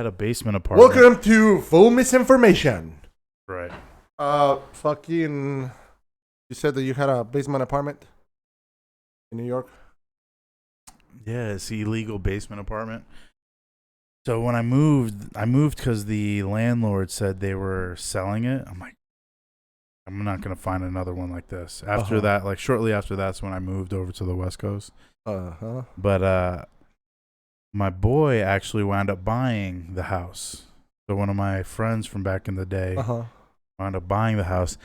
Had a basement apartment. Welcome to Full Misinformation. Right. Fucking. You said that you had a basement apartment in New York. Yeah, it's illegal basement apartment. So when I moved because the landlord said they were selling it. I'm like, I'm not gonna find another one like this. After that, like shortly after that's when I moved over to the West Coast. But my boy actually wound up buying the house. So one of my friends from back in the day wound up buying the house,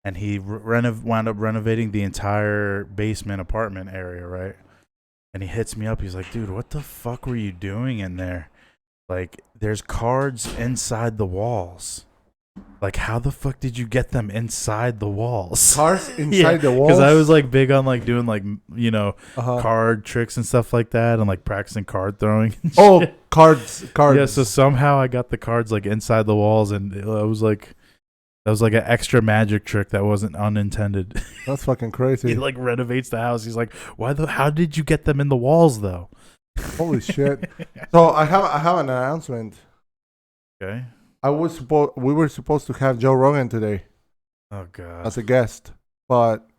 and he wound up renovating the entire basement apartment area, right? And he hits me up. He's like, dude, what the fuck were you doing in there? Like, there's cards inside the walls. Like, how the fuck did you get them inside the walls? Cards inside the walls? Because I was, like, big on, like, doing, like, you know, card tricks and stuff like that and, like, practicing card throwing. Oh, cards. Yeah, so somehow I got the cards, like, inside the walls, and it was, like... That was like an extra magic trick that wasn't unintended. That's fucking crazy. He like renovates the house. He's like, how did you get them in the walls though? Holy shit. So I have an announcement. Okay. We were supposed to have Joe Rogan today. Oh god. As a guest. But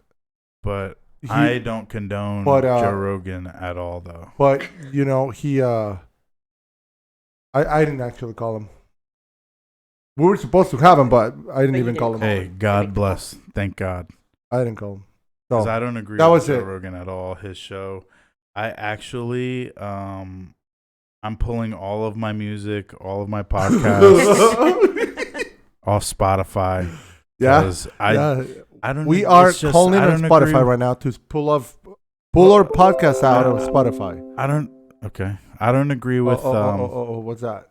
I don't condone Joe Rogan at all though. But you know, he I didn't actually call him. We were supposed to have him, but I didn't even call him. Hey, God bless. Thank God. I didn't call him. Because I don't agree with Joe Rogan at all. His show. I actually, I'm pulling all of my music, all of my podcasts off Spotify. Yeah. I don't. We are calling on Spotify right now to pull our podcast out of Spotify. I don't agree with. What's that?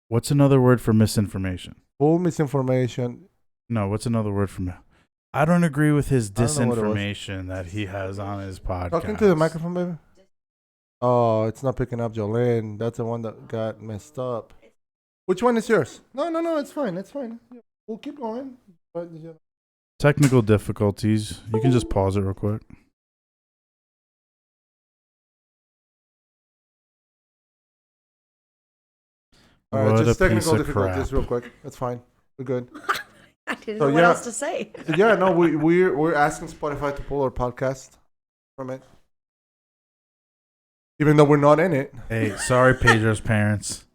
What's another word for misinformation? Full misinformation. No, what's another word for I don't agree with his disinformation that he has on his podcast. Talking to the microphone, baby. Oh, it's not picking up, Jolene. That's the one that got messed up. Which one is yours? No, it's fine. It's fine. We'll keep going. But, Technical difficulties. You can just pause it real quick. All right, just technical difficulties real quick. That's fine. We're good. I didn't know what else to say. Yeah, no, we're asking Spotify to pull our podcast from it. Even though we're not in it. Hey, sorry, Pedro's parents.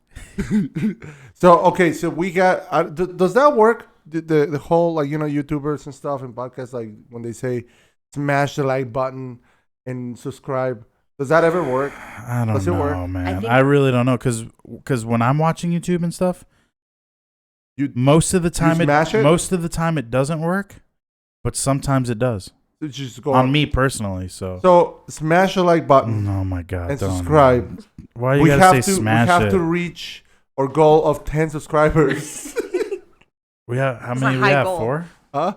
So we got... does that work? The whole, like, you know, YouTubers and stuff and podcasts, like, when they say smash the like button and subscribe... Does that ever work? I don't know, man. I really don't know because when I'm watching YouTube and stuff, most of the time it doesn't work, but sometimes it does. Just go on me personally. So smash the like button. Oh my god! And subscribe. Why you gotta say smash it? We have to reach our goal of 10 subscribers. We have how many? We have 4. Huh?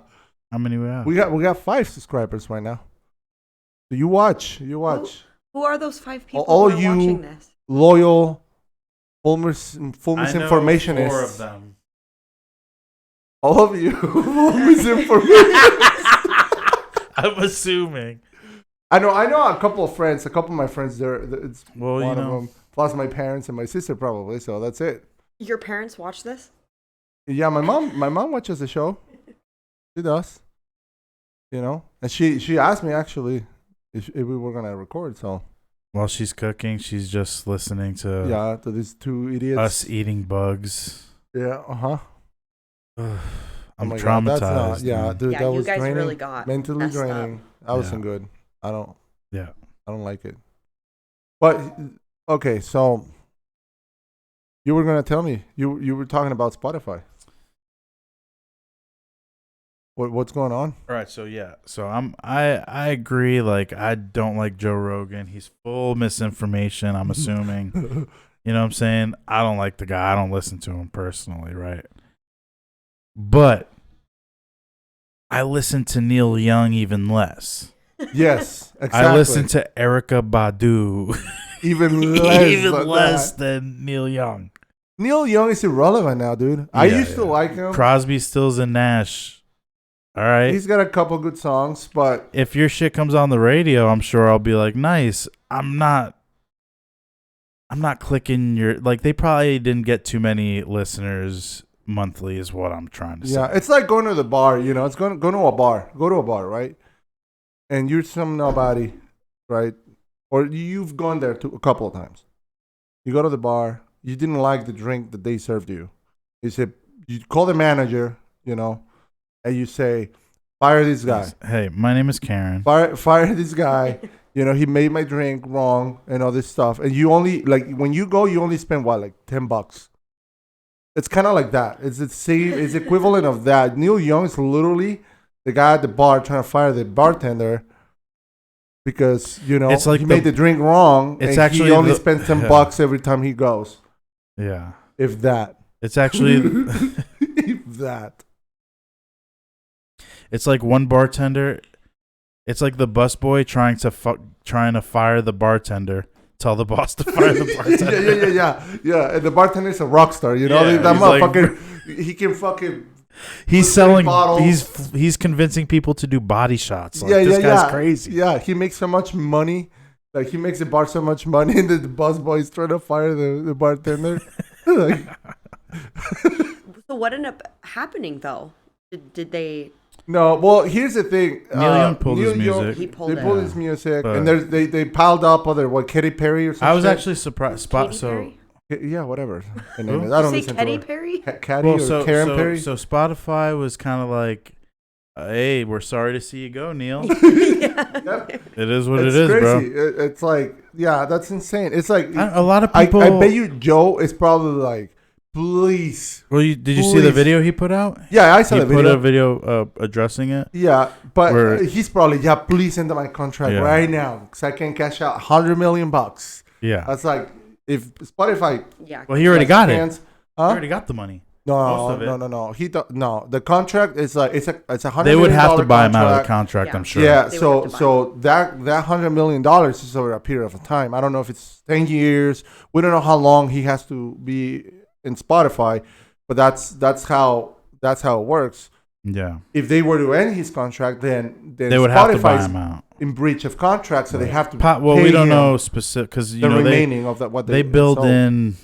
How many we have? We got 5 subscribers right now. So you watch. Who are those 5 people all who are watching this? Loyal, full misinformationists. I know 4 of them. All of you, full misinformationists. I'm assuming. I know a couple of friends. A couple of my friends. It's one of them. Plus my parents and my sister probably. So that's it. Your parents watch this? Yeah, my mom watches the show. She does. You know, and she asked me actually. If we were gonna record, so while she's cooking, she's just listening to these 2 idiots, us eating bugs. Yeah, I'm traumatized. Dude, that was guys draining, really got mentally draining. That wasn't good. I don't like it. But okay, so you were gonna tell me you were talking about Spotify. What's going on? All right, so I agree. Like, I don't like Joe Rogan. He's full misinformation. I'm assuming, you know what I'm saying. I don't like the guy. I don't listen to him personally, right? But I listen to Neil Young even less. Yes, exactly. I listen to Erykah Badu even less than Neil Young. Neil Young is irrelevant now, dude. I used to like him. Crosby, Stills, and Nash. All right. He's got a couple good songs, but if your shit comes on the radio, I'm sure I'll be like, nice. I'm not I'm not clicking your like. They probably didn't get too many listeners monthly, is what I'm trying to say. Yeah, it's like going to the bar. You know, it's going go to a bar. Go to a bar, right? And you're some nobody, right? Or you've gone there a couple of times. You go to the bar. You didn't like the drink that they served you. You said you call the manager, you know, and you say, "Fire this guy. Hey, my name is Karen. Fire this guy." You know, he made my drink wrong and all this stuff. And you only like when you go, you only spend what, like $10. It's kind of like that. It's the same. It's equivalent of that. Neil Young is literally the guy at the bar trying to fire the bartender because It's like he made the drink wrong. It's and actually he only the- spends $10 every time he goes, Yeah, if that. it's actually If that. it's like one bartender. It's like the busboy trying to fire the bartender. Tell the boss to fire the bartender. Yeah. And the bartender's a rock star. You know, Yeah, that he's like- motherfucker. He can fucking. He's With selling. bottles. He's convincing people to do body shots. Like, this guy's crazy. Yeah, he makes so much money. Like he makes the bar so much money, and the busboy's trying to fire the bartender. Like, So what ended up happening though? Did they? no, well, here's the thing. Neil Young pulled his Neil Young- music. He pulled They it. pulled his music, But- and they piled up other Katy Perry or something. I was actually surprised. Katy Perry? yeah, whatever. her name Who? is. I don't Say listen Katy to her. Perry? Katy or Karen Perry. So Spotify was kind of like, hey, we're sorry to see you go, Neil. Yeah. It is what It's it is, crazy. bro. It's like, yeah, that's insane. It's like A lot of I people. bet you Joe is probably like, please. Well, did you see the please. video he put out? Yeah, I saw He the put video. a video addressing it. Yeah, but Where- he's probably, please end my contract Yeah. right now because I can cash out $100 million. Yeah. That's like, if Spotify. Yeah. Well, he already got it. Cans, He huh? already got the money. most of it. No. The contract is like it's a $100 They would million have to buy him out of the contract. contract, Yeah. I'm sure. Yeah, They would so have to buy so that $100 million is over a period of time. I don't know if it's 10 years. We don't know how long he has to be in Spotify, but that's how it works. Yeah. If they were to end his contract, then They would have to buy Spotify's him out. in breach of contract, so they have to Well, pay we don't him know specific because the you know remaining of that what they build sold. in,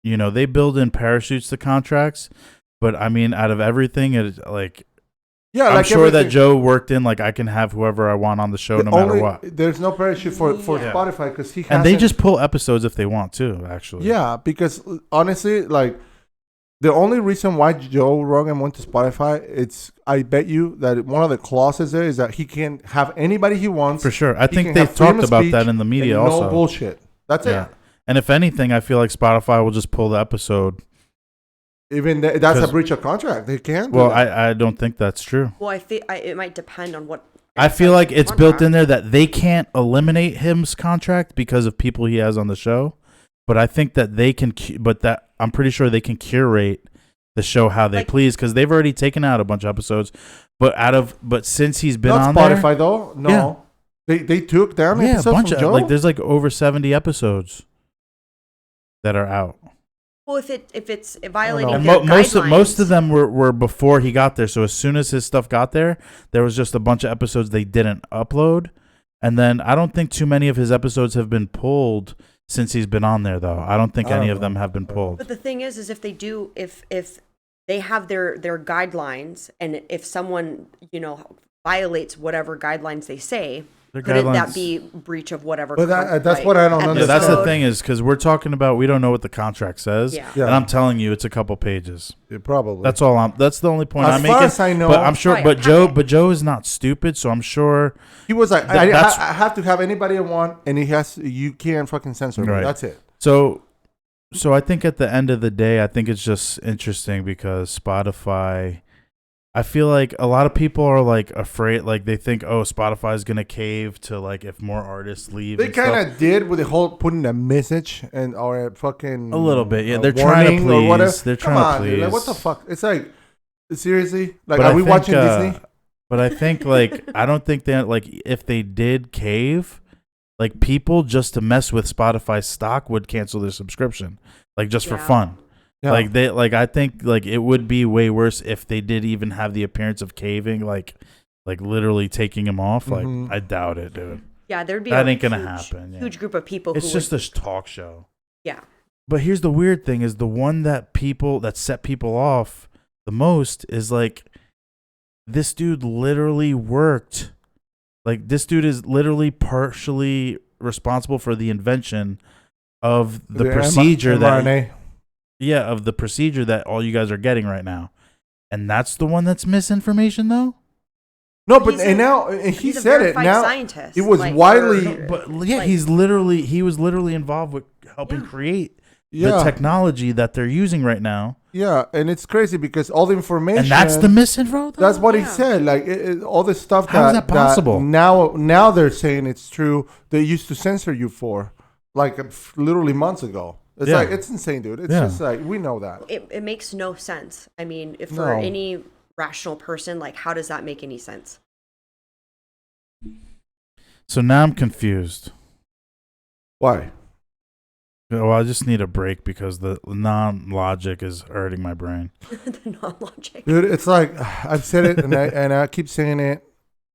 you know, they build in parachutes to contracts. But I mean, out of everything, it's like Yeah, I'm like sure that everything. Joe worked in like I can have whoever I want on the show, no matter what. There's no parachute for Yeah. Spotify because he has And they just pull episodes if they want to. Actually, yeah, because honestly, like the only reason why Joe Rogan went to Spotify, it's I bet you that one of the clauses there is that he can have anybody he wants for sure. I He think can they've have freedom talked of about speech that in the media and also. no bullshit. That's Yeah. it. And if anything, I feel like Spotify will just pull the episode. Even that's a 'Cause- breach of contract. They can't. do Well, that. I don't think that's true. Well, I think it might depend on what. I feel like it's built in contract. there that they can't eliminate him's contract because of people he has on the show, but I think that they can. But that I'm pretty sure they can curate the show how they Like- please because they've already taken out a bunch of episodes. But since he's been not on Spotify though. No, Yeah. they took down there, yeah, a episodes bunch from of Joe. like there's like over 70 episodes that are out. Well, if it's violating And their most guidelines- of them were before he got there. So as soon as his stuff got there, there was just a bunch of episodes they didn't upload. And then I don't think too many of his episodes have been pulled since he's been on there, though. I don't think I any don't of them know. have been pulled. But the thing is if they do, if they have their guidelines, and if someone violates whatever guidelines they say, Their couldn't that guidelines- be breach of whatever? But that's what I don't Yeah, understand. that's the episode? thing is because we're talking about we don't know what the contract says, Yeah. Yeah. and I'm telling you it's a couple pages. Yeah, probably. That's all. That's the only point as I'm far making. as I know. But I'm sure. Right, But okay. Joe is not stupid, so I'm sure. he was like, that's- I have to have anybody I want, and you can't fucking censor me. Right. That's it. So I think at the end of the day, I think it's just interesting because Spotify. I feel like a lot of people are like afraid, like they think, oh, Spotify is gonna cave to like if more artists leave. They and stuff. kind of did with the whole putting a message and or a fucking A little bit, yeah. a They're trying to warning or whatever. please. They're Come trying on, to dude, like, please. what the fuck? It's like seriously, like But are I we think, watching Disney? But I think like I don't think that like if they did cave, like people just to mess with Spotify stock would cancel their subscription, like just for Yeah. fun. Yeah. I think like it would be way worse if they did even have the appearance of caving, like literally taking him off. Like Mhm. I doubt it, dude. Yeah, there'd be That a ain't gonna huge, happen, yeah. Huge group of people. It's who just would, a talk show. Yeah. But here's the weird thing: is the one that set people off the most is like this dude literally worked. Like this dude is literally partially responsible for the invention of the procedure mRNA. of the procedure that all you guys are getting right now. And that's the one that's misinformation, though. No, but and he said it now. Scientist. It was like, widely, But yeah, he was literally involved with helping create the technology that they're using right now. Yeah, and it's crazy because all the information, And that's the misinfo, though? that's what he said. Like all the stuff How is that possible? Now they're saying it's true. They used to censor you for like literally months ago. It's Yeah. like it's insane, dude. It's just like we know that. It makes no sense. I mean, if for any rational person, like, how does that make any sense? So now I'm confused. Why? Well, I just need a break because the non-logic is hurting my brain. The non-logic. Dude, it's like I've said it and I keep saying it.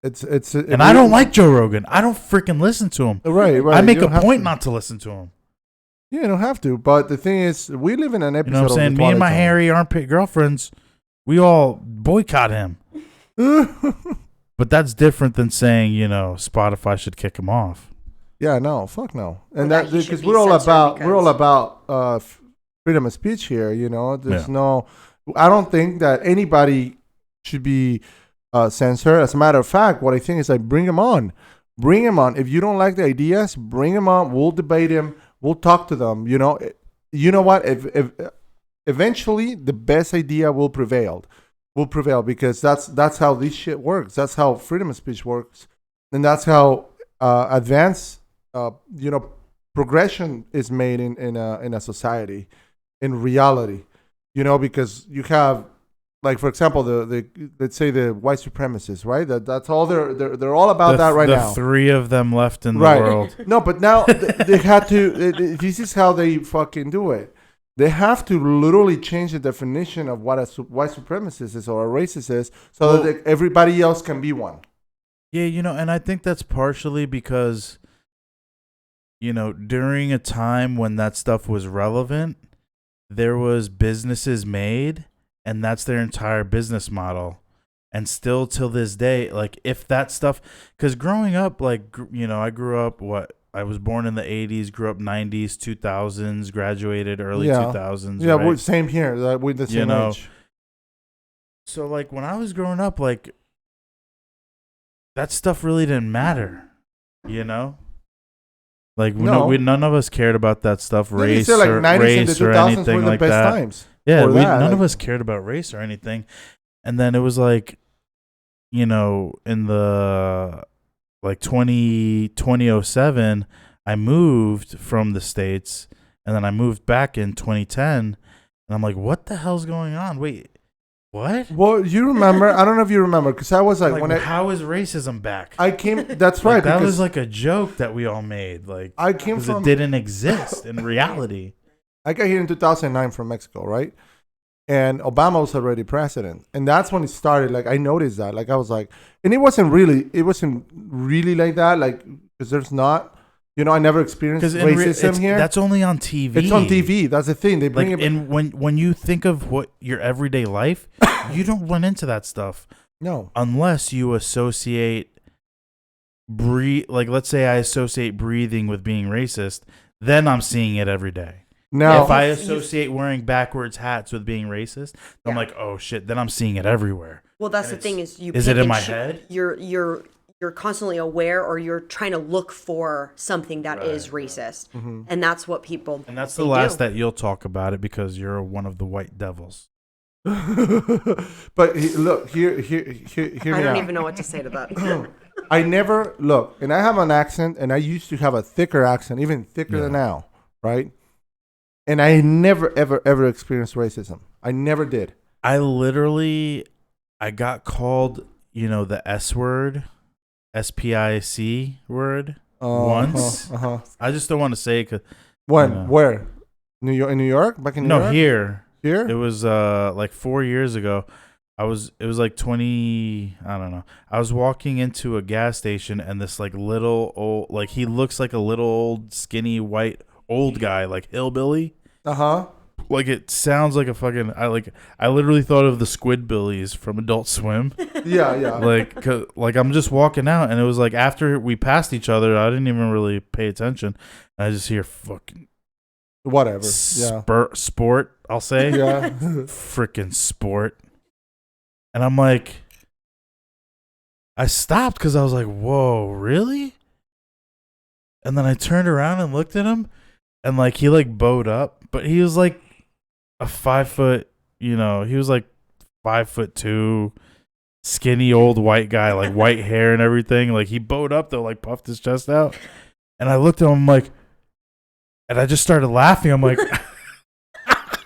And I don't like Joe Rogan. I don't freaking listen to him. Right. I make a point not to listen to him. Yeah, you don't have to. But the thing is, we live in an episode. You know what I'm saying? Of Me and my Twilight hairy armpit girlfriends, we all boycott him. Zone. But that's different than saying, Spotify should kick him off. Yeah, no, fuck no. And That that he should because be we're all censored about freedom of speech here. There's no. I don't think that anybody should be censored. As a matter of fact, what I think is like bring them on. If you don't like the ideas, bring them on. We'll debate them. We'll talk to them. You know what? If eventually the best idea will prevail because that's how this shit works. That's how freedom of speech works, and that's how advanced progression is made in a society, in reality. Because you have, like, for example, the let's say the white supremacists, right? That's all they're all about that right now. The three of them left in the Right. world. No, but now they had to. This is how they fucking do it. They have to literally change the definition of what a white supremacist is or a racist is, so that everybody else can be one. Yeah, and I think that's partially because, during a time when that stuff was relevant, there was businesses made, and that's their entire business model. And still till this day, like, if that stuff, because growing up, like, I grew up, I was born in the 80s, grew up 90s, 2000s, graduated early 2000s. Yeah, right? same here. We're the same age. So, like, when I was growing up, like, that stuff really didn't matter, Like, none of us cared about that stuff, race or anything like that. Times yeah, none of us cared about race or anything. And then it was like, in the, like, 2007, I moved from the States, and then I moved back in 2010, and I'm like, what the hell's going on? Wait, what? Well, you remember? I don't know if you remember, because I was like how is racism back? I came. That's right. That was like a joke that we all made. Like, I came from. It didn't exist in reality. I got here in 2009 from Mexico, right? And Obama was already president, and that's when it started. Like, I noticed that. Like, I was like, and it wasn't really like that. Like, because there's not. I never experienced racism here. That's only on TV. It's on TV. That's the thing. They bring it. And when you think of what your everyday life, you don't run into that stuff. No. Unless you associate like, let's say I associate breathing with being racist, then I'm seeing it every day. Now, if I associate wearing backwards hats with being racist, I'm like, oh shit, then I'm seeing it everywhere. Well, that's the thing is is it in my head? You're constantly aware, or you're trying to look for something that is racist, and that's what people. And that's the last that you'll talk about it because you're one of the white devils. But look, hear me I don't even know what to say to that. I never look, and I have an accent, and I used to have a thicker accent, even thicker than now, right? And I never, ever experienced racism. I never did. I got called, the S word. SPIC word once. I just don't want to say it. Cause, when? Where? New York? In New York? Back in New York? No, here. Here? It was like 4 years ago. It was like 20. I don't know. I was walking into a gas station, and this like little old, like, he looks like a little old skinny white old guy, like hillbilly. Uh-huh. Like it sounds like a fucking. I literally thought of the Squidbillies from Adult Swim. Yeah. Like I'm just walking out, and it was like after we passed each other, I didn't even really pay attention. I just hear fucking Whatever. sport. I'll say Yeah. freaking sport, and I'm like, I stopped because I was like, whoa, really? And then I turned around and looked at him, and like he like bowed up, but he was like a 5 foot, he was like 5'2", skinny old white guy, like white hair and everything. Like he bowed up though, like puffed his chest out. And I looked at him, I'm like, and I just started laughing. I'm like, I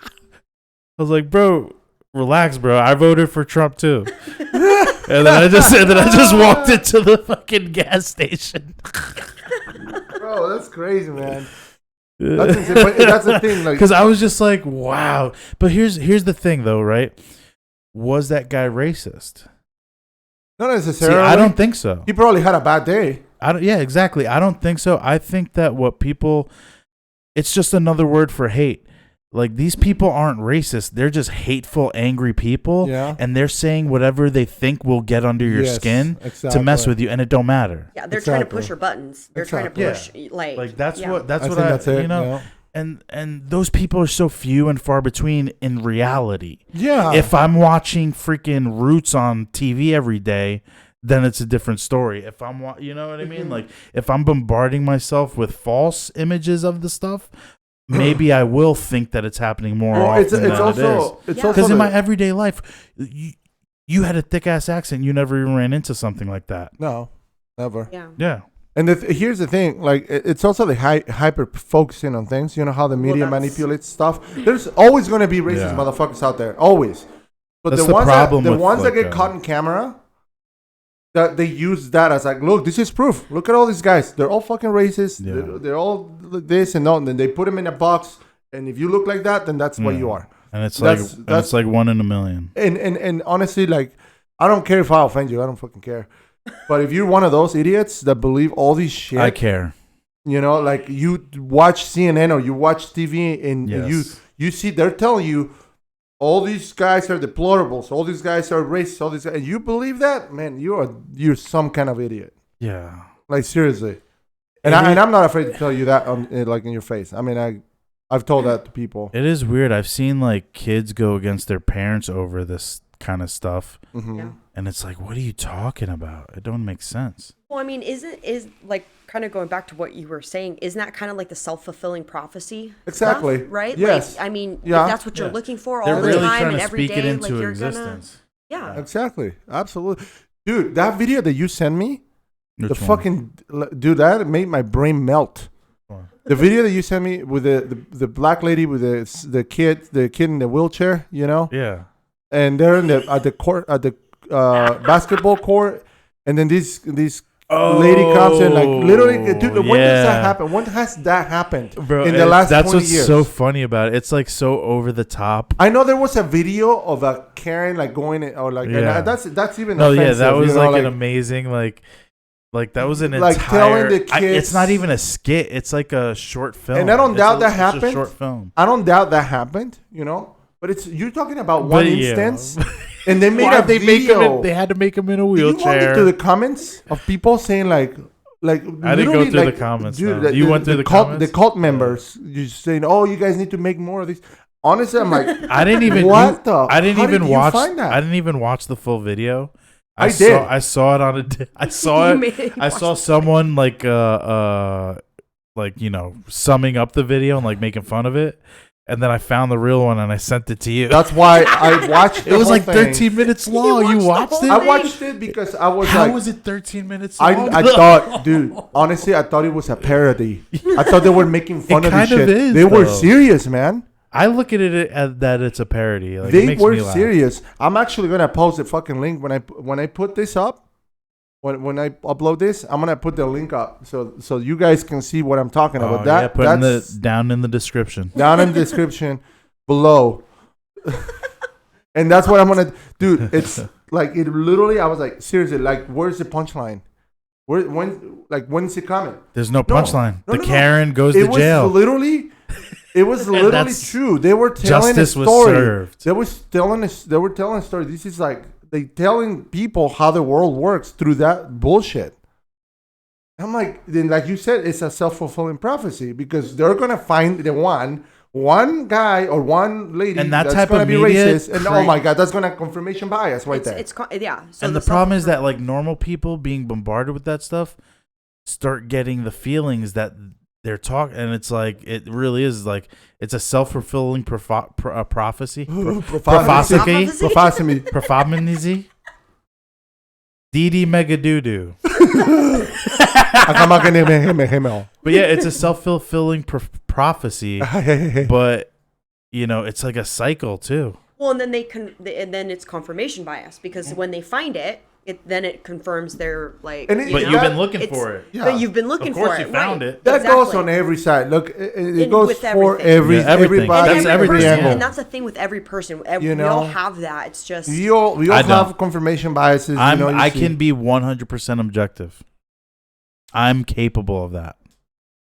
was like, bro, relax, bro. I voted for Trump too. And then I just walked into the fucking gas station. Bro, that's crazy, man. That's insane. But that's the thing, like, because I was just like, wow. But here's the thing, though, right? Was that guy racist? not See, necessarily. I don't think so. He probably had a bad day. Yeah, exactly. I don't think so. I think that it's just another word for hate. Like, these people aren't racist. They're just hateful, angry people. Yeah. And they're saying whatever they think will get under your skin to mess with you, and it don't matter. Yeah, they're trying to push your buttons. They're trying to push, Like that's yeah. what I think that's it, And those people are so few and far between in reality. Yeah. If I'm watching freaking Roots on TV every day, then it's a different story. If I'm, you know what I mean? Like if I'm bombarding myself with false images of the stuff, maybe I will think that it's happening more often than it is. Because in my everyday life, you had a thick ass accent. You never even ran into something like that. No, never. Yeah. And here's the thing, like it's also the hyper focusing on things. You know how the media manipulates stuff. There's always going to be racist motherfuckers out there, always. But that's the ones that like, get caught in camera, that they use that as like, look, this is proof. Look at all these guys. They're all fucking racist. Yeah. They're all this and that. And then they put them in a box. And if you look like that, then that's what you are. And it's it's like 1 in a million. And honestly, like, I don't care if I offend you. I don't fucking care. But if you're one of those idiots that believe all these shit, I care. You know, like you watch CNN or you watch TV and you see they're telling you all these guys are deplorables, all these guys are racist, all these guys, and you believe that, man, you're some kind of idiot. Yeah. Like seriously. And I'm not afraid to tell you that like in your face. I mean, I've told that to people. It is weird. I've seen like kids go against their parents over this kind of stuff. Mm-hmm. Yeah. And it's like, what are you talking about? It don't make sense. Well, I mean, is like kind of going back to what you were saying, isn't that kind of like the self-fulfilling prophecy? Exactly. Stuff, right? Yes. Like, I mean, if Yeah. that's what you're looking for They're all really the time trying and to every speak it day, into like you're existence. gonna, Exactly. Absolutely. Dude, that video that you sent me, Which the one? fucking dude, that made my brain melt. The video that you sent me with the black lady with the kid in the wheelchair, you know, Yeah. and they're at the basketball court, and then this lady comes in, like, literally, dude. When does that happen? When has that happened, Bro, in the last 20 that's what's years? so funny about it. It's like so over the top. I know there was a video of a Karen like going in, or like, and that's even No, offensive, that was you know, like an amazing like that was an like telling entire. the kids, it's not even a skit. It's like a short film. and I don't doubt that it's happened. a short film. I don't doubt that happened, you know. But you're talking about one But, yeah. instance, and they made Why'd a they make him? video. They had to make him in a Do you want wheelchair. into the comments of people saying like I didn't go literally, through like, the comments. dude, No. You went through the comments. The cult members, you saying, "Oh, you guys need to make more of these." Honestly, I'm like, I didn't even. What the? I didn't how even did you watch. find that? I didn't even watch the full video. I did. I saw it on a. I saw it. I saw someone like summing up the video and like making fun of it, and then I found the real one and I sent it to you. That's why I watched. It was whole like thing. 13 minutes long. You watched it? I watched it because I was How like, was it 13 minutes long? I thought, dude, honestly, I thought it was a parody. I thought they were making fun of this kind of shit. is, They were though. serious, man. I look at it as that it's a parody. Like, it They makes were me laugh. serious. I'm actually gonna post the fucking link when I put this up. When I upload this, I'm gonna put the link up so you guys can see what I'm talking about. That's down in the description. down in the description below. And that's what I'm gonna, dude. It's like, it literally. I was like, seriously, like, where's the punchline? When's it coming? There's no punchline. No, the no, no. Karen goes It to was jail. literally That's- true. They were telling a Justice was story. served. They were telling a story. This is like they telling people how the world works through that bullshit. I'm like, then like you said, it's a self-fulfilling prophecy because they're gonna find the one guy or one lady And that that's type gonna of be media racist, and oh my god, that's gonna confirmation bias right there. Yeah. So And the problem is that like normal people being bombarded with that stuff start getting the feelings that they're talking, and it's like it really is like it's a self-fulfilling prophecy. Prophecy. Prophecy. Didi Megadoodoo. But yeah, it's a self-fulfilling prophecy. But you know, it's like a cycle too. Well, and then and then it's confirmation bias because when they find it, then it confirms their like. And But you've been looking for it. Yeah. But you've been looking Of course for you it. found right. it. That Exactly. goes on every side. Look, it And goes with for everything. everything. everybody. That's every everything, person, yeah. and that's the thing with every person. You We all know? have that. It's just We all I don't. have confirmation biases. I can be 100% objective. I'm capable of that.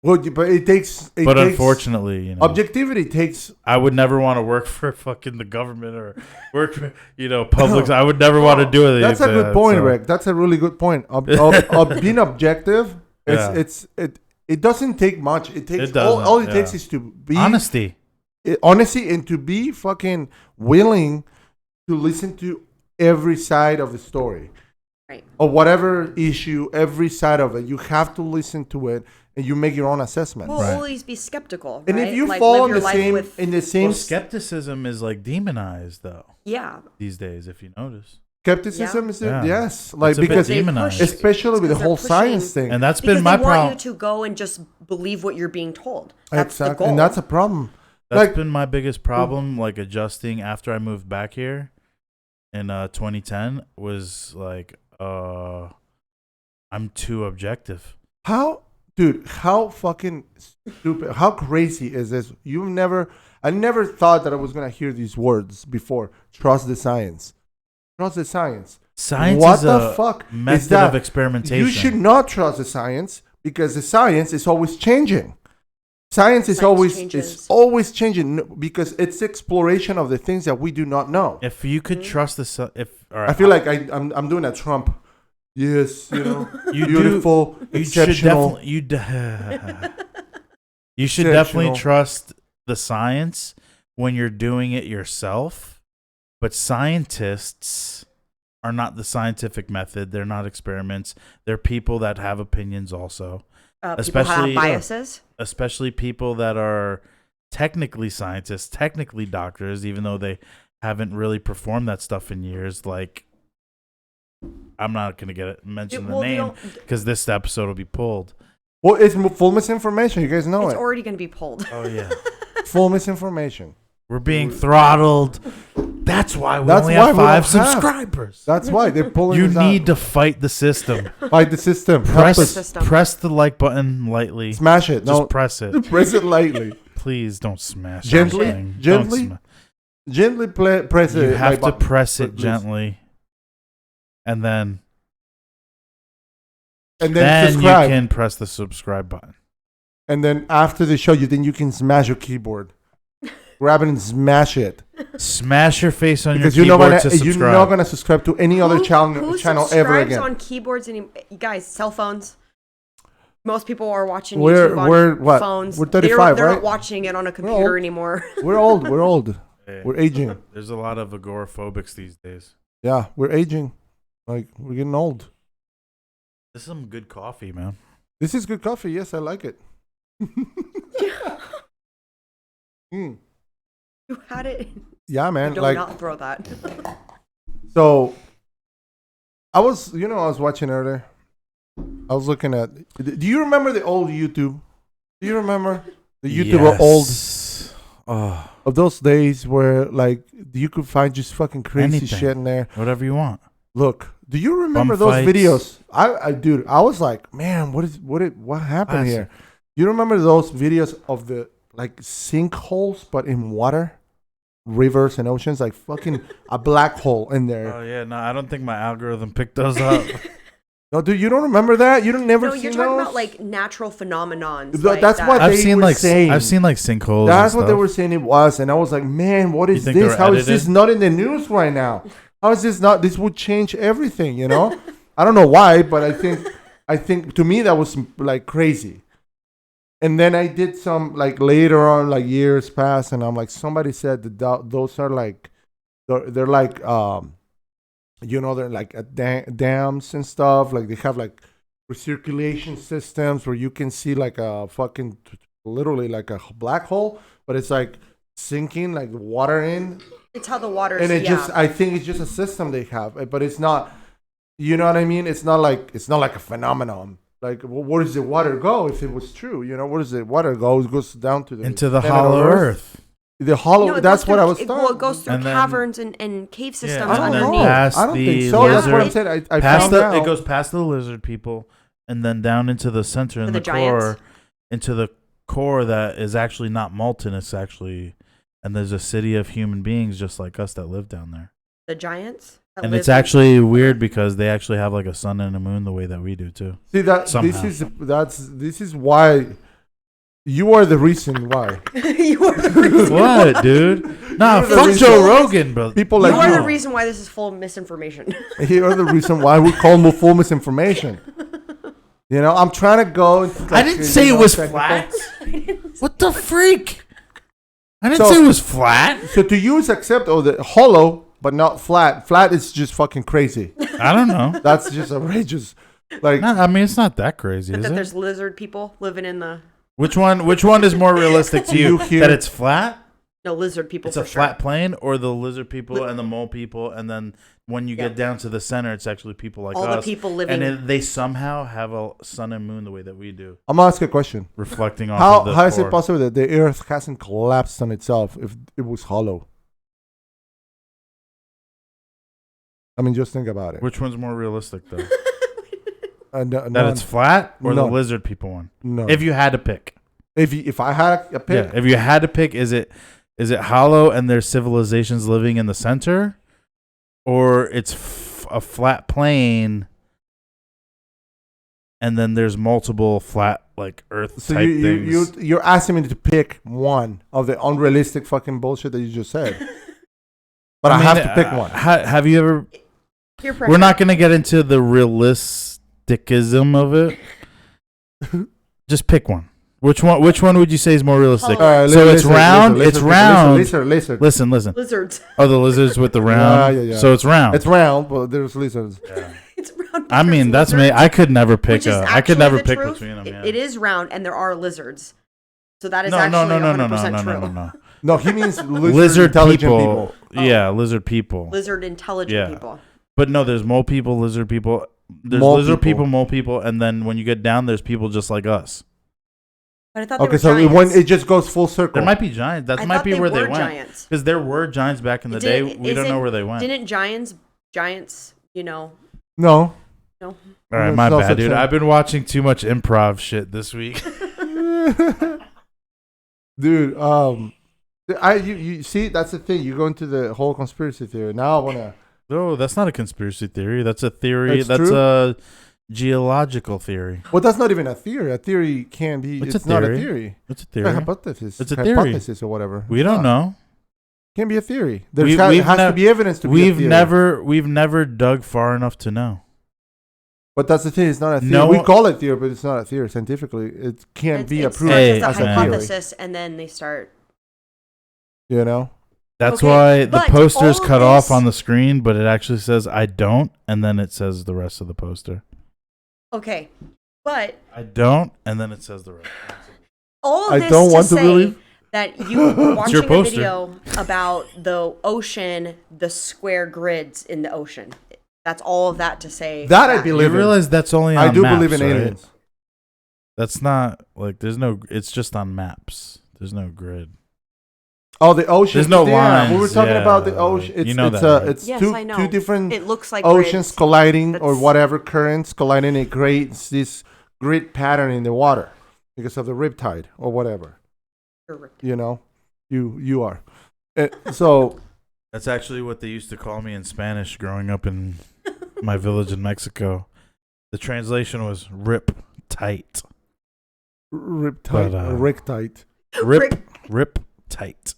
Well, but it takes. But unfortunately, you know, objectivity takes. I would never want to work for fucking the government or work for, public. I would never want to do it. That's a good point, Rick. That's a really good point. Being objective, it doesn't take much. It takes It doesn't, all it takes is to be honesty. Honesty, and to be fucking willing to listen to every side of the story. right. Or whatever issue, every side of it. You have to listen to it and you make your own assessment. Well, Right. always be skeptical. And right? if you Like, fall live in your the life same with- in the same Well, skepticism is like demonized though yeah, these days. If you notice, skepticism, is it? Yeah. Yes, like It's a bit because demonized. especially with the because whole they're science pushing- thing. and that's because been my they want problem. you to go and just believe what you're being told. That's the goal. And that's a problem. That's like- been my biggest problem. Like adjusting after I moved back here in 2010 was like, I'm too objective. How fucking stupid, how crazy is this? I never thought that I was going to hear these words before. Trust the science. Trust the science. Science What is the a fuck is method that? of experimentation. You should not trust the science because the science is always changing. Science is changes. always changing because it's exploration of the things that we do not know. If you could trust the I feel like I'm doing a Trump. Yes, you beautiful, you exceptional. should you should definitely Exceptional. trust the science when you're doing it yourself. But scientists are not the scientific method. They're not experiments. They're people that have opinions also. People especially- have biases. Especially people that are technically scientists, technically doctors, even though they haven't really performed that stuff in years. Like, I'm not going to mention the name because this episode will be pulled. Well, it's full misinformation. You guys know It's it. already going to be pulled. Oh, yeah. Full misinformation. We're being throttled. That's why we That's only why have we don't 5 have- subscribers. That's why they're pulling. You us need out. to fight the system. Fight the system. Help Press, us. System. press the like button lightly. Smash it. Just No, press it. press it lightly. Please don't smash it. Gently, Don't gently. sma- Press it. You have like to button. press it Please. gently. And then And then subscribe. you can press the subscribe button. And then after the show, you can smash your keyboard. Grab it and smash it. Smash your face on Because your you're keyboard not to gonna, you're subscribe. not gonna subscribe to any other channel Who ever subscribes again. on keyboards anymore? Guys, cell phones. Most people are watching We're- YouTube on we're what? phones. We're 35, they're right? not watching it on a old. computer anymore. We're old. We're old. Hey, We're aging. there's a lot of agoraphobics these days. Yeah, we're aging. Like we're getting old. This is some good coffee, man. This is good coffee. Yes, I like it. Mm. You had it. Yeah, man. Don't Like not throw that. so. I was watching earlier. I was looking at. Do you remember the old YouTube? Do you remember the YouTube of old Yes. Oh, of those days where like you could find just fucking crazy Anything. shit in there? whatever you want. Look, do you remember Bum those fights. videos? I was like, man, what happened Classic. here? You remember those videos of the like sinkholes but in water, rivers and oceans, like fucking a black hole in there. Oh yeah, no, I don't think my algorithm picked those up. No, dude, you don't remember that? You don't never No, seen you're talking those? about like natural phenomenons. That's what I've they seen were like saying. I've seen like sinkholes. That's and what they stuff. were saying it was, and I was like, man, what is think they this? were How is this edited? not in the news right now? How is this not? This would change everything, you know? I don't know why, but I think to me that was like crazy. And then I did some like later on, like years past, and I'm like, somebody said that those are like, they're like, they're like dams and stuff. Like they have like recirculation systems where you can see like a fucking, literally like a black hole, but it's like sinking like water in. It's how the water's. And I think it's just a system they have, but it's not. You know what I mean? It's not like a phenomenon. Like, where does the water go? If it was true, where does the water go? It goes down to into the center hollow of earth. The hollow. No, That's what I was Well, talking. it goes through And then- caverns and cave systems I don't know. underneath. Past I don't the think so. That's what I'm lizard- saying. I Past found the, out. it goes past the lizard people, and then down into the center and the the core, giants? into the core that is actually not molten. It's actually, and there's a city of human beings just like us that live down there. The giants. that And live it's in- actually weird because they actually have like a sun and a moon the way that we do too. See that somehow. this is why you are the reason why you are the reason. What, dude? Nah, You're the fuck reason- Joe Rogan, bro. people You like are the you. reason why this is full of misinformation. You're the reason why we call full misinformation. I'm trying to go. Into, I didn't say it was flat. What the freak? I didn't So- say it was flat. So to use accept the hollow, but not flat. Flat is just fucking crazy. I don't know. That's just outrageous. Like No, I mean, it's not that crazy, That is it? there's lizard people living in the Which one is more realistic to you? You hear- That it's flat? no lizard people. It's for a sure. flat plane, or the lizard people and the mole people, and then when you Yeah. get down to the center, it's actually people like All us. the people living. And they somehow have a sun and moon the way that we do, I'm gonna ask you a question. reflecting off of the How is it core. possible that the Earth hasn't collapsed on itself if it was hollow? I mean, just think about it. Which one's more realistic, though? No, That it's flat, or the No. lizard people one? no. If you had to pick. If I had a pick, Yeah, if you had to pick, is it hollow and there's civilizations living in the center, or it's a flat plane, and then there's multiple flat like Earth so type things? you're asking me to pick one of the unrealistic fucking bullshit that you just said. But I have to pick one. Have you ever? Peer pressure. We're not gonna get into the realisticism of it. Just pick one. Which one would you say is more realistic? Hollow. So it's round. It's round. Lizard. Listen. lizards. Oh, the lizards with the round. Yeah. So it's round. It's round, but there's lizards. It's round. I mean, there's that's me. lizards, I could never pick which is I could actually never the pick truth. between them. Yeah. It is round, and there are lizards. So that is No, actually no, 100% true. no. No, he means Lizard intelligent people. Yeah, lizard people. Lizard intelligent Yeah. people. But no, there's mole people, lizard people. There's Mole lizard people. people, mole people, and then when you get down, there's people just like us. But I thought they Okay, were so giants. it just goes full circle. There might be giants. That I might thought be where they were went. giants. Because there were giants back in the day. We don't know where they went. Didn't giants, No. no? All right, There's my no bad, such dude. thing. I've been watching too much improv shit this week. Dude, you see, that's the thing. You go into the whole conspiracy theory. Now I wanna. No, that's not a conspiracy theory. That's a theory. It's That's true? a geological theory. Well, that's not even a theory. A theory can be. It's It's, a not a theory. theory. It's a It's a theory. hypothesis. It's a theory. Hypothesis or whatever. We It's don't not. know. Can't be a theory. There We've has to nev- be evidence to be a theory. We've never dug far enough to know. But that's the thing. It's not a theory. No We one- call it theory, but it's not a theory. Scientifically, it can't be It approved Hey, starts as as a a theory. hypothesis, and then they start. You know. That's Okay, why the but poster's all of cut off this- on the screen, but it actually says I don't, and then it says the rest of the poster. Okay, but I don't, and then it says the rest. all of I this don't to want to say believe. that you were watching your a poster. video about the ocean, the square grids in the ocean. That's all of that to say. That I You believe in. realize that's only on I do maps, believe in right? aliens. That's not like there's no. It's just on maps. There's no grid. Oh, the ocean. There's no yeah, we were lines, talking yeah, about the ocean. It's you know it's that, right? it's Yes, two I know. two different It looks like oceans grids. colliding or That's- whatever currents colliding. It creates this grid pattern in the water because of the riptide or whatever. You know, you are. So That's actually what they used to call me in Spanish growing up in my village in Mexico. The translation was "rip tight." Rip tight. But, Rick tight. Rip tight.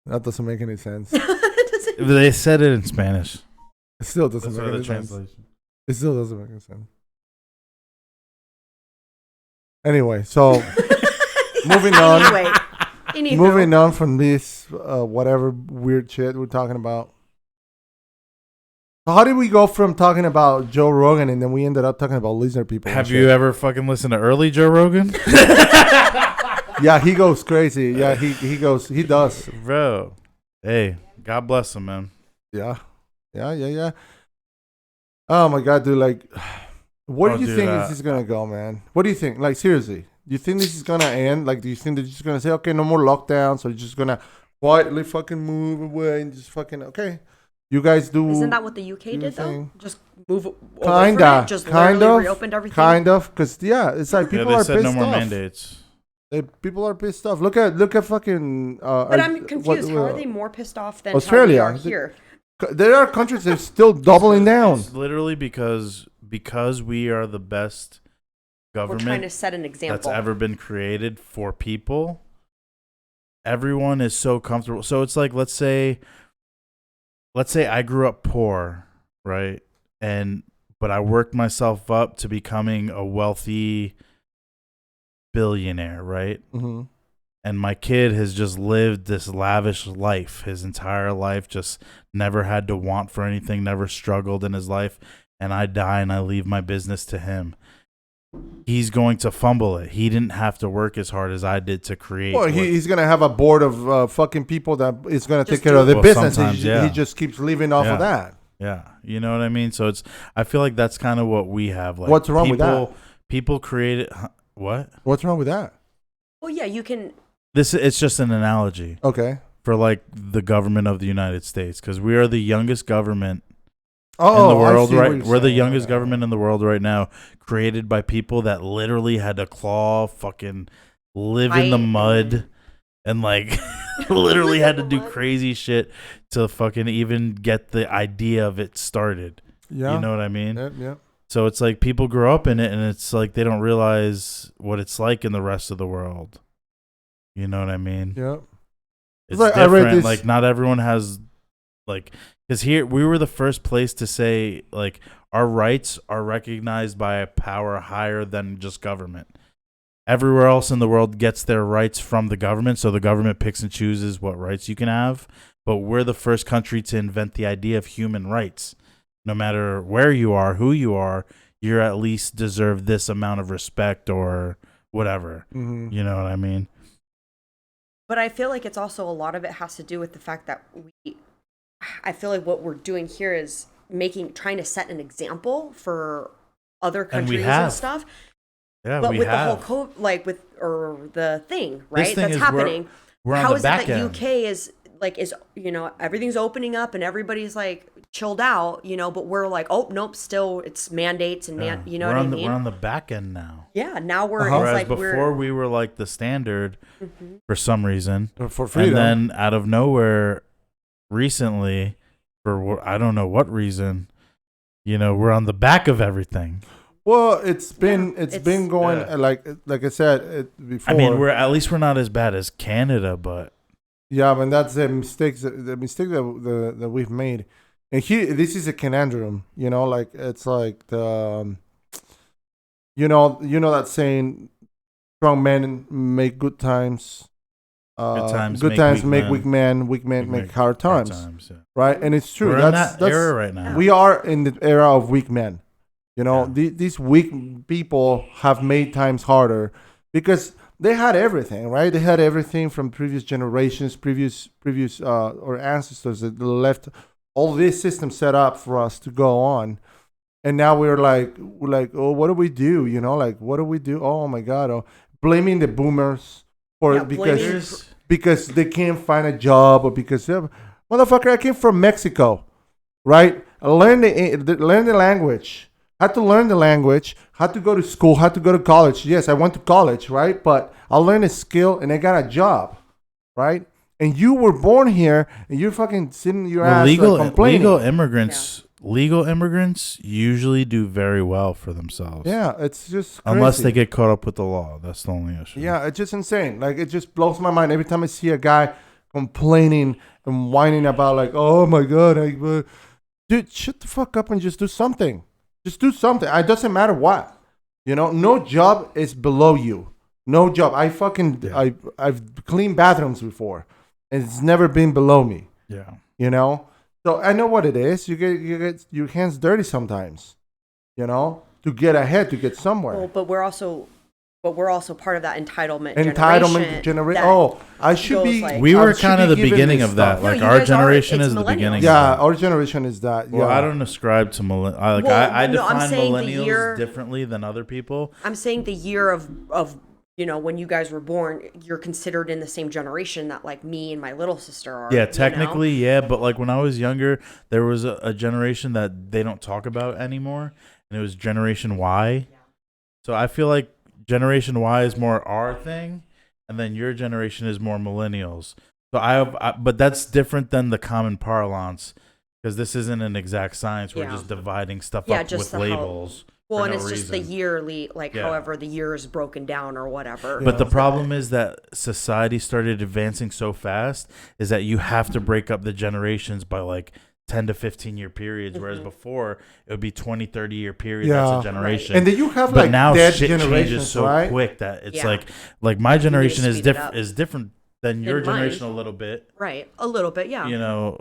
That doesn't make any sense. They said it in Spanish. It still doesn't That's make the any sense. translation. It still doesn't make any sense. Anyway, so moving on. Anywho. Moving on from this, whatever weird shit we're talking about. So how did we go from talking about Joe Rogan and then we ended up talking about lizard people? Have you ever fucking listened to early Joe Rogan? Yeah, he goes crazy. Yeah, he does. Bro. Hey, God bless him, man. Yeah. Oh my God, dude! Like, where do you think this is gonna go, man? What do you think? Like, seriously, do you think this is gonna end? Like, do you think they're just gonna say, okay, no more lockdowns, or you're just gonna quietly fucking move away and just fucking okay? You guys do. Isn't that what the UK did though? Just move away kinda, from it? Just kind of, reopened everything. Kind of, because it's like people they are said pissed no more off. mandates. People are pissed off. Look at fucking. But I'm confused. How are they more pissed off than Australia? How we are here? There are countries that are still doubling down. It's literally because we are the best We're trying to government set an example. that's ever been created for people. Everyone is so comfortable. So it's like let's say I grew up poor, right? But I worked myself up to becoming a wealthy billionaire, right? Mm-hmm. And my kid has just lived this lavish life his entire life, just never had to want for anything, never struggled in his life. And I die and I leave my business to him. He's going to fumble it. He didn't have to work as hard as I did to create. Well, he's going to have a board of fucking people that is going to take care of the Well, business. sometimes, He just keeps living off of that. Yeah. You know what I mean? So I feel like that's kind of what we have. Like, what's wrong with that? People created, what? What's wrong with that? Well, yeah, you can. It's just an analogy. Okay. For like the government of the United States, because we are the youngest government in Oh, the world, I see what right? you're We're the saying. youngest government in the world right now, created by people that literally had to claw, fucking live in the mud, and like literally had to do crazy shit to fucking even get the idea of it started. Yeah. You know what I mean? Yeah. So it's like people grow up in it, and it's like they don't realize what it's like in the rest of the world. You know what I mean? Yeah. It's like, different. I read this. Like not everyone has, like, because here we were the first place to say like our rights are recognized by a power higher than just government. Everywhere else in the world gets their rights from the government, so the government picks and chooses what rights you can have. But we're the first country to invent the idea of human rights. No matter where you are, who you are, you at least deserve this amount of respect or whatever. Mm-hmm. You know what I mean? But I feel like it's also a lot of it has to do with the fact that I feel like what we're doing here is trying to set an example for other countries and stuff. Yeah, but we with have. the whole the thing, right? This thing That's is happening. We're on How the is it back that end. UK is everything's opening up and everybody's like chilled out, but we're like, oh nope, still it's mandates and you know what I mean? We're on the back end now. Yeah, now we're Uh-huh. it's Whereas like before we were like the standard for some reason, For freedom. and then out of nowhere, recently, for I don't know what reason, we're on the back of everything. Well, it's been going yeah. like I said before. I mean, we're not as bad as Canada, but yeah, I mean that's the mistake that we've made. And here, this is a conundrum. Like it's like the that saying, strong men make good times. Good times make weak men. Weak men make hard times. Yeah. Right, and it's true. We're That's in that era right now. We are in the era of weak men. Yeah. These weak people have made times harder because they had everything, right? They had everything from previous generations, previous or ancestors that left all this system set up for us to go on. And now we're like, oh, what do we do? Like, what do we do? Oh my God, blaming the boomers because they can't find a job or because motherfucker, I came from Mexico, right? I learned the language. Had to learn the language, had to go to school, had to go to college. Yes, I went to college, right? But I learned a skill and I got a job, right? And you were born here and you're fucking sitting your ass complaining. Legal immigrants legal immigrants usually do very well for themselves. Yeah, it's just crazy. Unless they get caught up with the law. That's the only issue. Yeah, it's just insane. Like, it just blows my mind every time I see a guy complaining and whining about, like, oh my God, dude, shut the fuck up and just do something. Just do something. It doesn't matter what. You know, no job is below you. No job. I've cleaned bathrooms before, and it's never been below me. Yeah. You know, so I know what it is. You get your hands dirty sometimes. You know, to get ahead, to get somewhere. Well, but we're also part of that entitlement generation. Oh, I should be. Like, we were kind of the beginning of that. No, like you our guys generation it's is the beginning. Yeah, of that. our generation is that. Well, yeah. I don't ascribe to I define millennials differently than other people. I'm saying the year of when you guys were born, you're considered in the same generation that like me and my little sister are. Yeah, technically, yeah, but like when I was younger, there was a generation that they don't talk about anymore, and it was Generation Y. Yeah. So I feel like Generation Y is more our thing, and then your generation is more millennials. So but that's different than the common parlance, because this isn't an exact science. We're just dividing stuff up with labels. Well, and it's just the yearly, however the year is broken down or whatever. But the problem is that society started advancing so fast is that you have to break up the generations by like 10 to 15 year periods, whereas before it would be 20, 30 year period. That's a generation. Right. And then you have but like now dead shit changes so quick that it's like my generation is different than your generation a little bit. Right. A little bit, yeah. You know,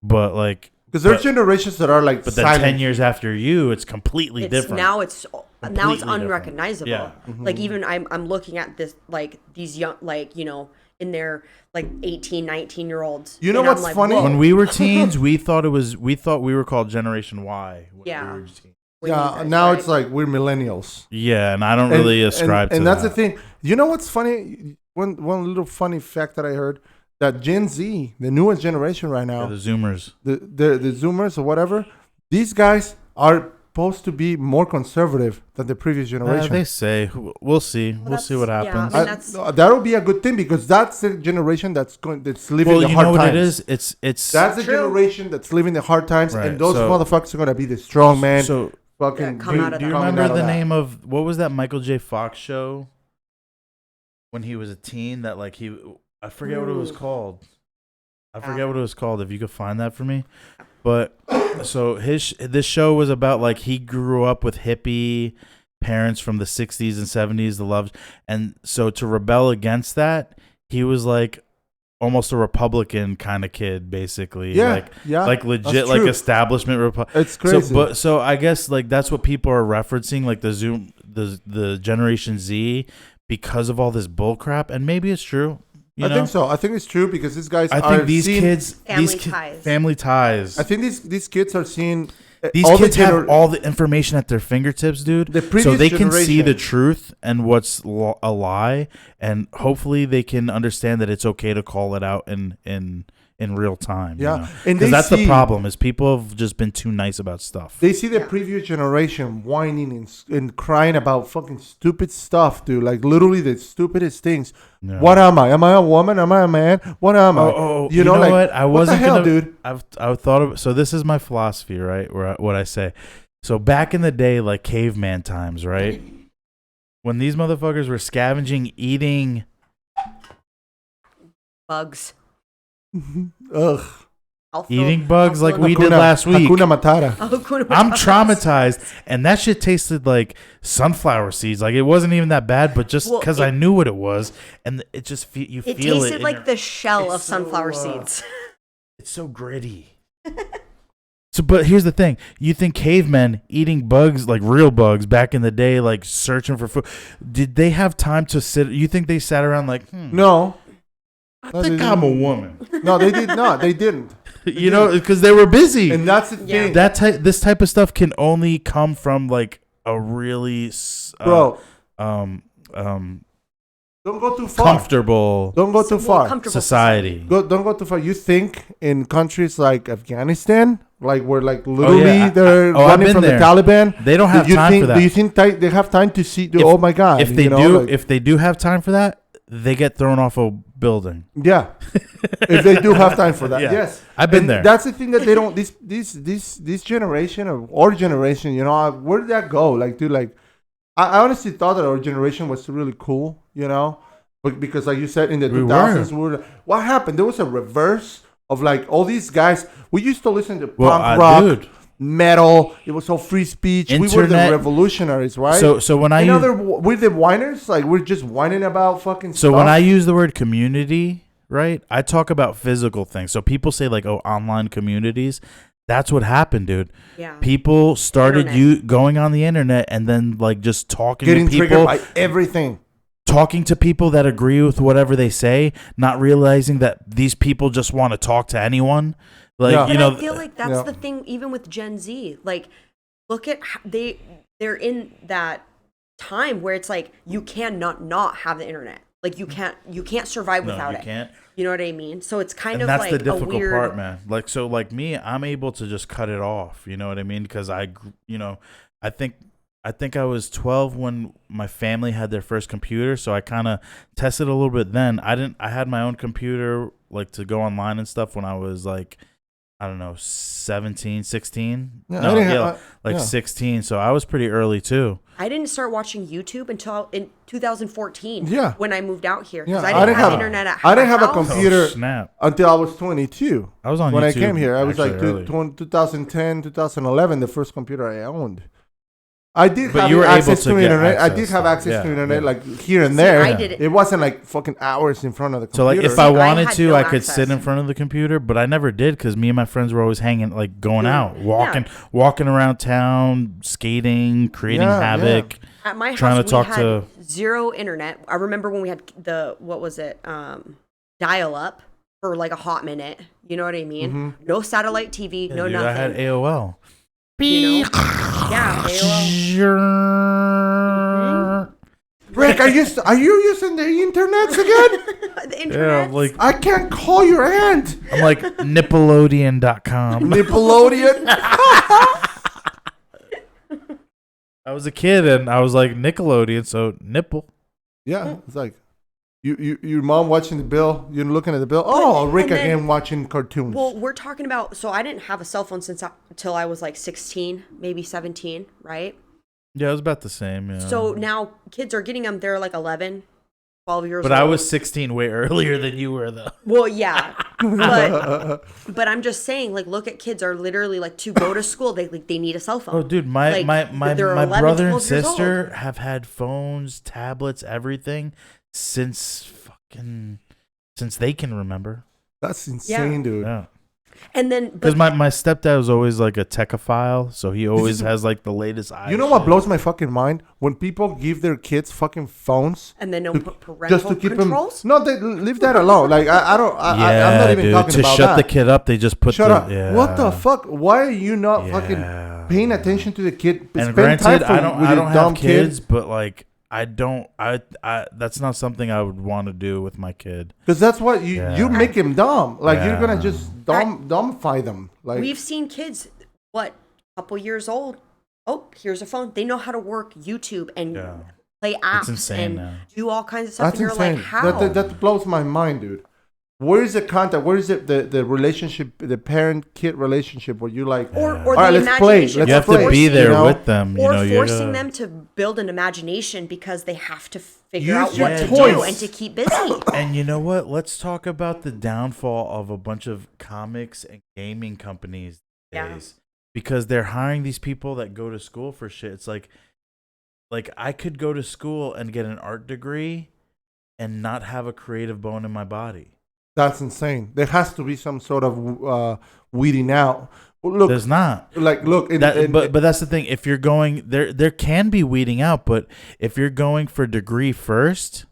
but like, because there are generations that are like, but then silent. 10 years after you, it's completely different. Now it's unrecognizable. Yeah. Like even I'm looking at this, like these young, like, in their like 18, 19-year-olds. You know what's funny? Whoa. When we were teens, we thought we were called Generation Y. Yeah. Now it's like we're millennials. Yeah, and I don't really ascribe to that. And that's the thing. You know what's funny? One little funny fact that I heard. That Gen Z, the newest generation right now, the Zoomers, the Zoomers or whatever, these guys are supposed to be more conservative than the previous generation. They say. We'll see. We'll see what happens. That'll be a good thing because that's the generation that's living the hard times. Well, you know what it is? That's the generation that's living the hard times, right. And those motherfuckers are gonna be the strong man. So fucking. Do you remember the name of what was that Michael J. Fox show when he was a teen? That like he. I forget what it was called. If you could find that for me. But so this show was about like he grew up with hippie parents from the 60s and 70s, the loves. And so to rebel against that, he was like almost a Republican kind of kid, basically. Like legit, like establishment Republican. It's crazy. So I guess like that's what people are referencing, like the Generation Z, because of all this bull crap. And maybe it's true. I think so. I think it's true because these guys family ties. I think these kids are seeing. These kids have all the information at their fingertips, dude. So they can see the truth and what's a lie, and hopefully they can understand that it's okay to call it out in real time. Yeah, because that's the problem is people have just been too nice about stuff. They see the previous generation whining and crying about fucking stupid stuff, dude. Like literally the stupidest things. Yeah. What am I? Am I a woman? Am I a man? What am I? You know like, what? I wasn't what the hell, dude. I thought of so. This is my philosophy, right? What I say. So back in the day, like caveman times, right? When these motherfuckers were scavenging, eating bugs. Ugh. Eating bugs like we did last week. Hakuna Matata. I'm traumatized, and that shit tasted like sunflower seeds. Like it wasn't even that bad, but just because I knew what it was, and it just feel it. It tasted like the shell of sunflower seeds. It's so gritty. So, but here's the thing: you think cavemen eating bugs, like real bugs, back in the day, like searching for food? Did they have time to sit? You think they sat around like, No. I think I'm a woman. No, they did not. They didn't. You know, because they were busy. And that's the thing. This type of stuff can only come from like a really don't go too far. Comfortable. Don't go too far. Society. Don't go too far. You think in countries like Afghanistan, like where like literally they're running from the Taliban, they don't have time for that. Do you think they have time to see? Oh my God! If they do have time for that, they get thrown off a building. Yeah, if they do have time for that, Yeah. yes, I've been And there. That's the thing that they don't. This generation of our generation, where did that go? Like, dude, like, I honestly thought that our generation was really cool, but because like you said in the We 2000s, what happened? There was a reverse of like all these guys. We used to listen to Well, punk rock. dude. Metal, it was all free speech. We were the Internet- revolutionaries, right? So when I and use, we're the whiners, like we're just whining about fucking so stuff. when I use the word community, right? I talk about physical things. So people say like, oh, online communities. That's what happened, dude. Yeah. People started Internet. going on the internet and then like just talking getting to people, triggered by everything. talking to people that agree with whatever they say, not realizing that these people just want to talk to anyone. Like, Yeah. But I feel like that's Yeah. the thing, even with Gen Z. Like, look at how they're in that time where it's like you cannot not have the internet. Like you can't survive without you it. can't. You know what I mean? So it's kind And of that's like the difficult a weird part, man. Like, so like me, I'm able to just cut it off. You know what I mean? Because I think I was 12 when my family had their first computer, so I kind of tested a little bit then. I had my own computer like to go online and stuff when I was like, I don't know, 17, 16. Yeah, No, I didn't yeah, have- like yeah. 16. So I was pretty early too. I didn't start watching YouTube until in 2014. Yeah. When I moved out here. Yeah, Because I didn't have internet at I didn't my have a house. computer Oh, snap. until I was 22. I was on When I YouTube came here, I was like actually early. 2010, 2011, the first computer I owned. I did But have you were access able to to get internet. I access, did have though. access Yeah, to internet, yeah. like here and See, there. I did it. It wasn't like fucking hours in front of the So like computer. if I I wanted had to, no I could access. sit in front of the computer, but I never did because me and my friends were always hanging, like going out, walking around town, skating, creating Yeah, havoc. At my Trying house, to talk we had to- zero internet. I remember when we had what was it? Dial up for like a hot minute. You know what I mean? Mm-hmm. No satellite TV, no Dude, nothing. I had AOL. You know? Yeah, AOL. Rick, are you using the internet again? The internet. Yeah, I'm like I can't call your aunt. Nickelodeon.com. Nickelodeon. I was a kid and I was like Nickelodeon, so nipple. Yeah, it's like your mom watching the bill. You're looking at the bill. Oh, Rick and then- again watching cartoons. Well, we're talking about. So I didn't have a cell phone until I was like 16, maybe 17, right? Yeah, it was about the same. Yeah. So now kids are getting them. They're like 11, 12 years but old. I was 16 way earlier than you were, though. Well, yeah, but I'm just saying, like, look at kids are literally like to go to school. They need a cell phone. Oh, dude, my they're 11, brother and 12 years sister old. have had phones, tablets, everything since they can remember. That's insane, dude. Yeah. And then, Because but my stepdad was always like a techophile, so he always has like the latest. You know what blows my fucking mind? When people give their kids fucking phones and then no to- parental just to keep controls. them. No, they leave that alone. Like I'm not even dude, talking to about shut that. the kid up, they just put Shut the, up. Yeah. What the fuck? Why are you not Yeah. fucking paying attention to the kid? And Spend granted, time with I don't your dumb have kid. kids, but like I that's not something I would want to do with my kid. Because that's what you Yeah. make him dumb. Like you're gonna Yeah. just dumbify them. Like We've seen kids, a couple years old. Oh, here's a phone. They know how to work YouTube and Yeah. play apps insane and now. do all kinds of stuff. that's and you're insane. like, how? That blows my mind, dude. Where is the contact? Where is the relationship, the parent-kid relationship where you like, or all right, the let's play. imagination. Let's You have play. to be there you know? with them. Or you forcing gotta- them to build an imagination because they have to figure Use out your what to toys. do and to keep busy. And you know what? Let's talk about the downfall of a bunch of comics and gaming companies these Yeah. days. Because they're hiring these people that go to school for shit. It's like I could go to school and get an art degree and not have a creative bone in my body. That's insane. There has to be some sort of weeding out. Look, There's not. look. But that's the thing. If you're going there can be weeding out, but if you're going for degree first,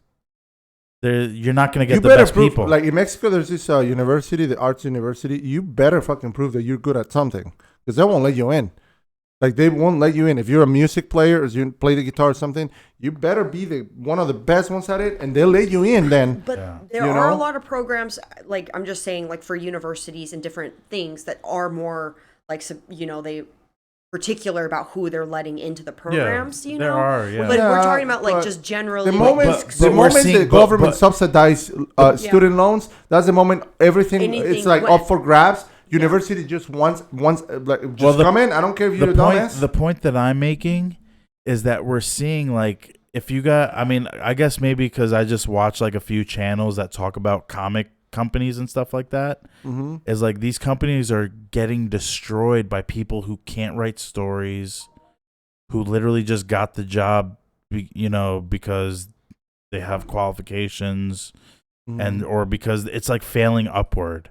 you're not going to get the best prove, people. Like in Mexico, there's this university, the arts university. You better fucking prove that you're good at something, because they won't let you in. Like they won't let you in if you're a music player or you play the guitar or something. You better be one of the best ones at it, and they'll let you in. Then, But Yeah. there You are a know? lot of programs, like I'm just saying, like for universities and different things that are more like, they particular about who they're letting into the programs. You there know, are, yeah. but Yeah, we're talking about like but just generally. The like, moment, but the, we're moment seeing- the but- government but- subsidize student loans, that's the moment everything Anything it's like went- up for grabs. University just wants like just the- come in. I don't care if you're a dumbass. The point that I'm making is that we're seeing like if you got, I mean, I guess maybe because I just watch like a few channels that talk about comic companies and stuff like that. Mm-hmm. Is like these companies are getting destroyed by people who can't write stories, who literally just got the job, because they have qualifications and or because it's like failing upward.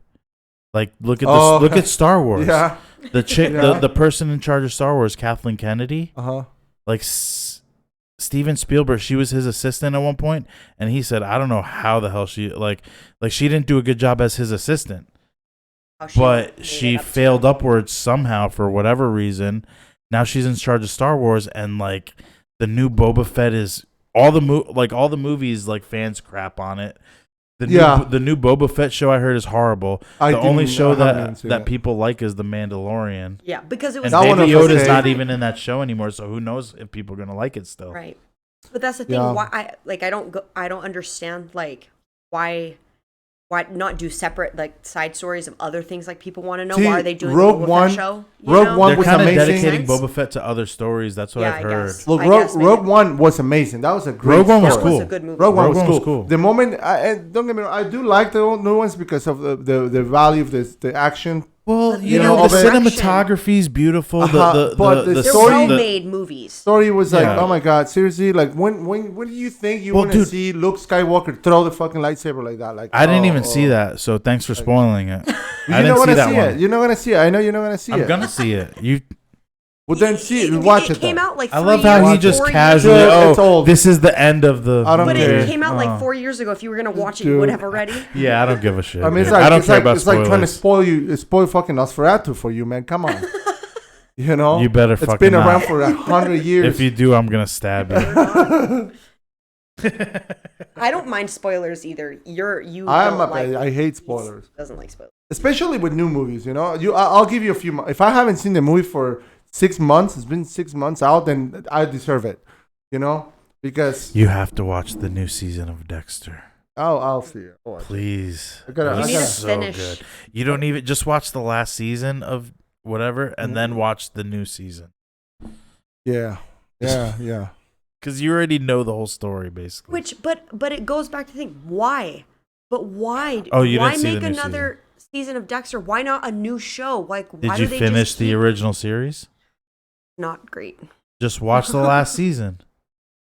Like look at this, look at Star Wars. Yeah. The chick, Yeah. the person in charge of Star Wars, Kathleen Kennedy. Like Steven Spielberg, she was his assistant at one point, and he said, "I don't know how the hell she like she didn't do a good job as his assistant, but she failed upwards somehow for whatever reason. Now she's in charge of Star Wars, and like the new Boba Fett is all the movies like fans crap on it. The new Boba Fett show I heard is horrible. The only show that people like is The Mandalorian. Yeah, because it And was Baby Yoda's not even in that show anymore, so who knows if people are gonna like it still. right. But that's the thing. Yeah. Why I don't understand like why not do separate like side stories of other things like people want to know. See, why are they doing Rogue the Boba One- Fett show? Rogue One They're was kind of amazing. dedicating Sense? Boba Fett to other stories. That's what Yeah, I've I heard. guess. Look, I guess maybe. Rogue One was amazing. That was a great Rogue One was That story. was cool. a good movie. Rogue One Rogue was One was cool. cool. The moment, and don't get me wrong, I do like the new ones because of the value of the action. Well, you know, the the cinematography is beautiful. But the They're story- well-made movies. Story was like, Yeah. oh my god, seriously! Like when do you think you want to dude. see Luke Skywalker throw the fucking lightsaber like that? Like I didn't even see that, so thanks for spoiling it. I didn't see that one. You're not gonna see it. I know you're not gonna see I'm it. gonna see it. You. Well, then see it. Watch it. came then. out like I 3 love how he years, just 4 years casually. ago. It's old. This is the end of the. I don't But care. it came out like Oh. 4 years ago. If you were gonna watch it, Dude. you would have already. Yeah, I don't give a shit. I mean, it's dude. like I don't it's care like about it's like trying to spoilers. spoil fucking Nosferatu for you, man. Come on. You know, You better it's fucking been not. around for 100 years. If you do, I'm gonna stab you. I don't mind spoilers either. You. I'm don't a, like, I hate spoilers, doesn't like spoilers. especially with new movies. You know, I'll give you a few. If I haven't seen the movie for 6 months, it's been 6 months out, then I deserve it. You know, because You have to watch the new season of Dexter. I'll see it. Oh, Please. I gotta- It's I gotta- so finish. good. You don't even just watch the last season of whatever and then watch the new season. yeah. Because you already know the whole story, basically. Which, but it goes back to the thing. Why? But why? Oh, you why didn't see make the new another season of Dexter? Why not a new show? Like, Did why you do they finish just the keep- original series? Not great. Just watch the last season.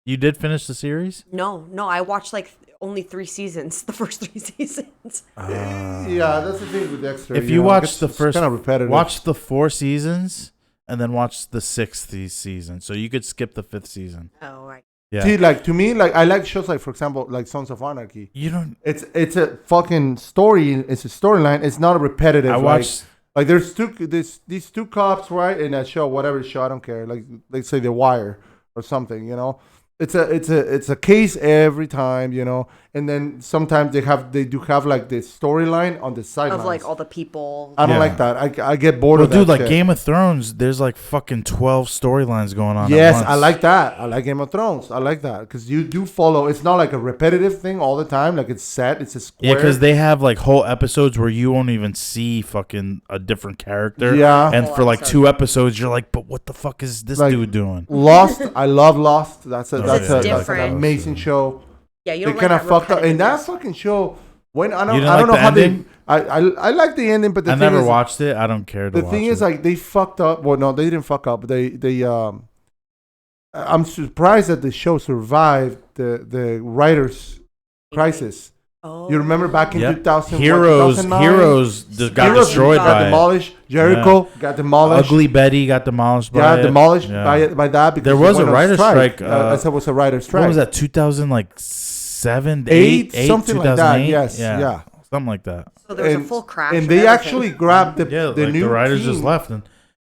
You did finish the series? No. I watched like only 3 seasons. The first 3 seasons. Yeah, that's the thing with Dexter. If you watch the it's first, kind of repetitive. watch the 4 seasons and then watch the 6th season. So you could skip the 5th season. Oh, right. Yeah. See, like to me, like I like shows like, for example, like Sons of Anarchy. You don't. It's a fucking story. It's a storyline. It's not a repetitive. I watched. like there's these two cops, right, in that show, whatever show, I don't care. Like let's say The Wire or something, you know. It's a case every time, you know, and then sometimes they do have like this storyline on the sidelines. Of like all the people. I don't Yeah. like that. I get bored Well, of that. dude, like shit. Game of Thrones, there's like fucking 12 storylines going on. Yes, at once. I like that. I like Game of Thrones. I like that because you do follow. It's not like a repetitive thing all the time. Like it's set. It's a square. Yeah, because they have like whole episodes where you won't even see fucking a different character. Yeah. And Whole for like episode. 2 episodes, you're like, but what the fuck is this Like, dude doing? Lost. I love Lost. That's It's an different. amazing show. Yeah, you They don't kind like of fucked up. And that repetitiveness. fucking show. When I You don't didn't I don't know like how the they. ending? I like the ending, but the I thing never is, watched it. I don't care to the watch thing it. is like they fucked up. Well, no, they didn't fuck up. I'm surprised that the show survived the writers' crisis. Oh. You remember back in Yep. 2000, Heroes 2009? Heroes just got Heroes destroyed got by it. demolished. Jericho got demolished. Ugly Betty got demolished by it. demolished Yeah. by that because There they was went a on writer's strike, I said it was a writer's strike. What was that? 2007, Eight, 8, something like that. 2008? Yes, yeah. something like that. So there was a full crash. And of they everything. actually grabbed the Yeah, the like new the writers team. just left, and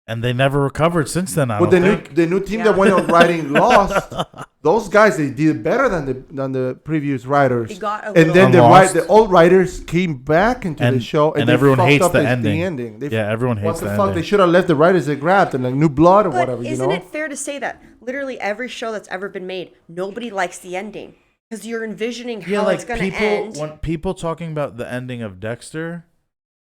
And they never recovered since then. I But don't think. the new team that went on writing Lost, those guys they did better than the previous writers. It got a And little- then Lost. the old writers came back into the show, and they everyone fucked hates up the ending. They Everyone hates what the the fuck? ending. They should have left the writers they grabbed and like New Blood or But whatever. isn't You know. it fair to say that literally every show that's ever been made, nobody likes the ending because you're envisioning how it's going to end. When people talking about the ending of Dexter,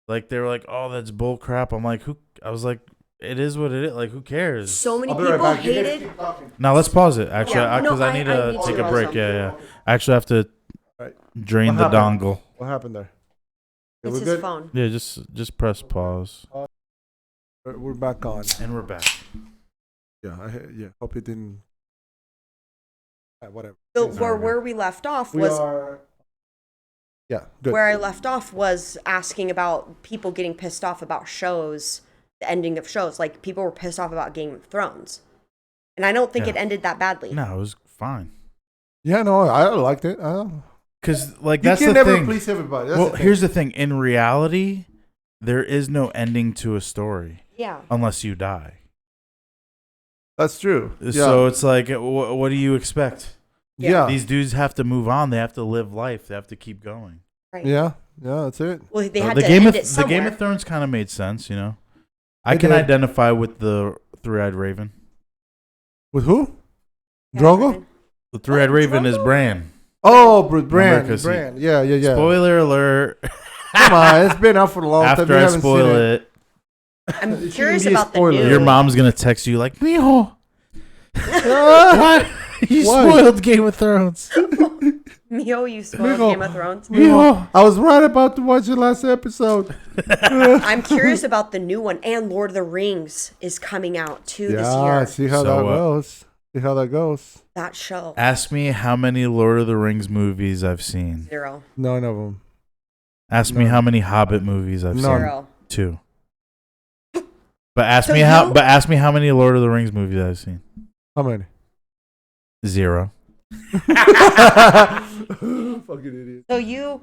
like they were like, "Oh, that's bull crap." I'm like, "Who?" I was like, "It is what it is. Like, who cares?" So many I'll be right people back. You guys hated. keep talking. Now let's pause it. Actually, Yeah, because no, I need I to need take to a break. also. Yeah. I actually have to Right. drain What the happened? dongle. What happened there? Okay, It's we're his good? phone. Yeah, just press pause, We're back on. and we're back. Yeah. Hope it didn't. Whatever. So It's where we left off We was are. Yeah. Good. where I left off was asking about people getting pissed off about shows, the ending of shows. Like people were pissed off about Game of Thrones, and I don't think Yeah. it ended that badly. No, it was fine. Yeah. No, I liked it. Because like You that's can the never thing. please everybody. That's Well, the thing. here's the thing. In reality, there is no ending to a story Yeah. unless you die. That's true. Yeah. So it's like, what do you expect? yeah. These dudes have to move on. They have to live life. They have to keep going. Right. Yeah. That's it. Well, they So had the to Game end of it the somewhere. Game of Thrones kind of made sense, you know. I It can did. identify with the three-eyed raven. With who? Yeah, Drogo? The three-eyed Oh, raven is Drogo? Bran. Oh, Remember, Bran. 'cause Bran. Yeah. Spoiler alert! Come on, it's been out for a long time. After You I haven't spoil seen it, I'm shouldn't curious be a about the spoiler. new. your mom's gonna text you like, "Mijo, Ah, what? You Why? spoiled Game of Thrones." Mio, you spoiled Mijo. Game of Thrones. Mijo. I was right about to watch the last episode. I'm curious about the new one, and Lord of the Rings is coming out too this Yeah, year. see how So, that goes. See how that goes. That show. Ask me how many Lord of the Rings movies I've seen. 0. None of them. Ask me None. how many Hobbit movies I've None. seen. 0. 2. But ask So me you- ask me how many Lord of the Rings movies I've seen. How many? 0. Fucking idiot. So you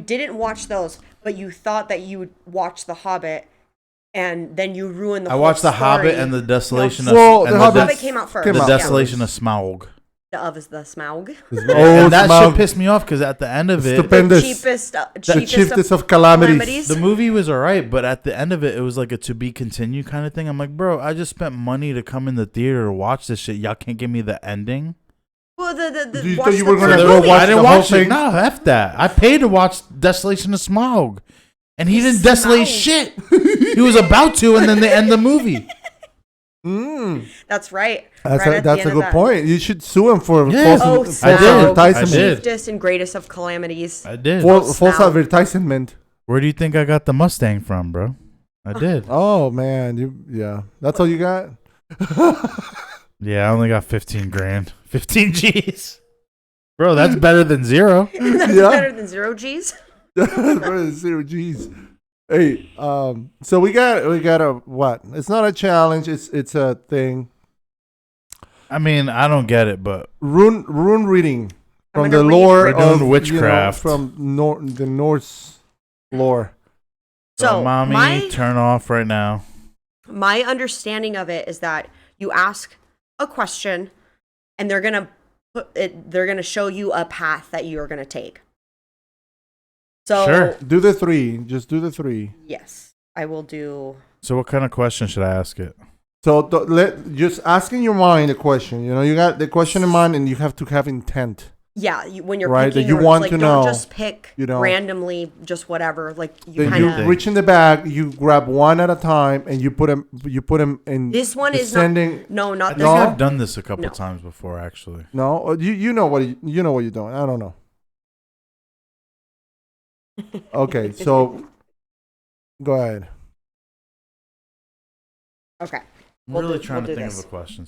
didn't watch those, but you thought that you would watch The Hobbit, and then you ruined the I whole watched The story. Hobbit and the Desolation of Well, and The the, Hobbit- Hobbit came out first. came the out Desolation of Smaug. Of the Smaug. And that Smaug. shit pissed me off because at the end of it, Stupendous. The Chiefest of calamities. the movie was alright, but at the end of it, it was like a to be continued kind of thing. I'm like, bro, I just spent money to come in the theater to watch this shit. Y'all can't give me the ending. Well, the You watch thought you the were gonna third go movie. watch I didn't the whole watch it. thing? No, F that. I paid to watch Desolation of Smaug. And he didn't desolate Smaug. shit. He was about to, and then they end the movie. That's right. That's Right a, at the that's a end of good that. point. You should sue him for Yeah. Oh, false I did. advertisement. I did. Chiefest and greatest of calamities. I did. False Smaug. advertisement. Where do you think I got the Mustang from, bro? I did. Oh man, yeah. That's all you got? Yeah, I only got 15 grand. 15 G's. Bro, that's better than 0. That's Yeah. better than 0 G's. Zero G's. Hey, so we got a what? It's not a challenge. It's a thing. I mean, I don't get it, but Rune reading I'm from gonna the read- lore We're doing of witchcraft. from the Norse lore. So mommy, turn off right now. my understanding of it is that you ask a question, and they're gonna show you a path that you're gonna take. So Sure. Do the 3. Just do the 3. yes, I will do. So what kind of question should I ask it? So just ask in your mind a question. You know, you got the question in mind, and you have to have intent. Yeah, when you're Right, that picking, you or, want like, to don't know, just pick you know. randomly, just whatever. Like you Then kind you of. reach in the bag, you grab one at a time, and you put them in. This one is not. descending. No, I not think this. No. I've done this a couple No. times before, actually. No, you know what you're doing. I don't know. Okay, so go ahead. Okay. I'm We'll really do- trying we'll to do think this. of a question.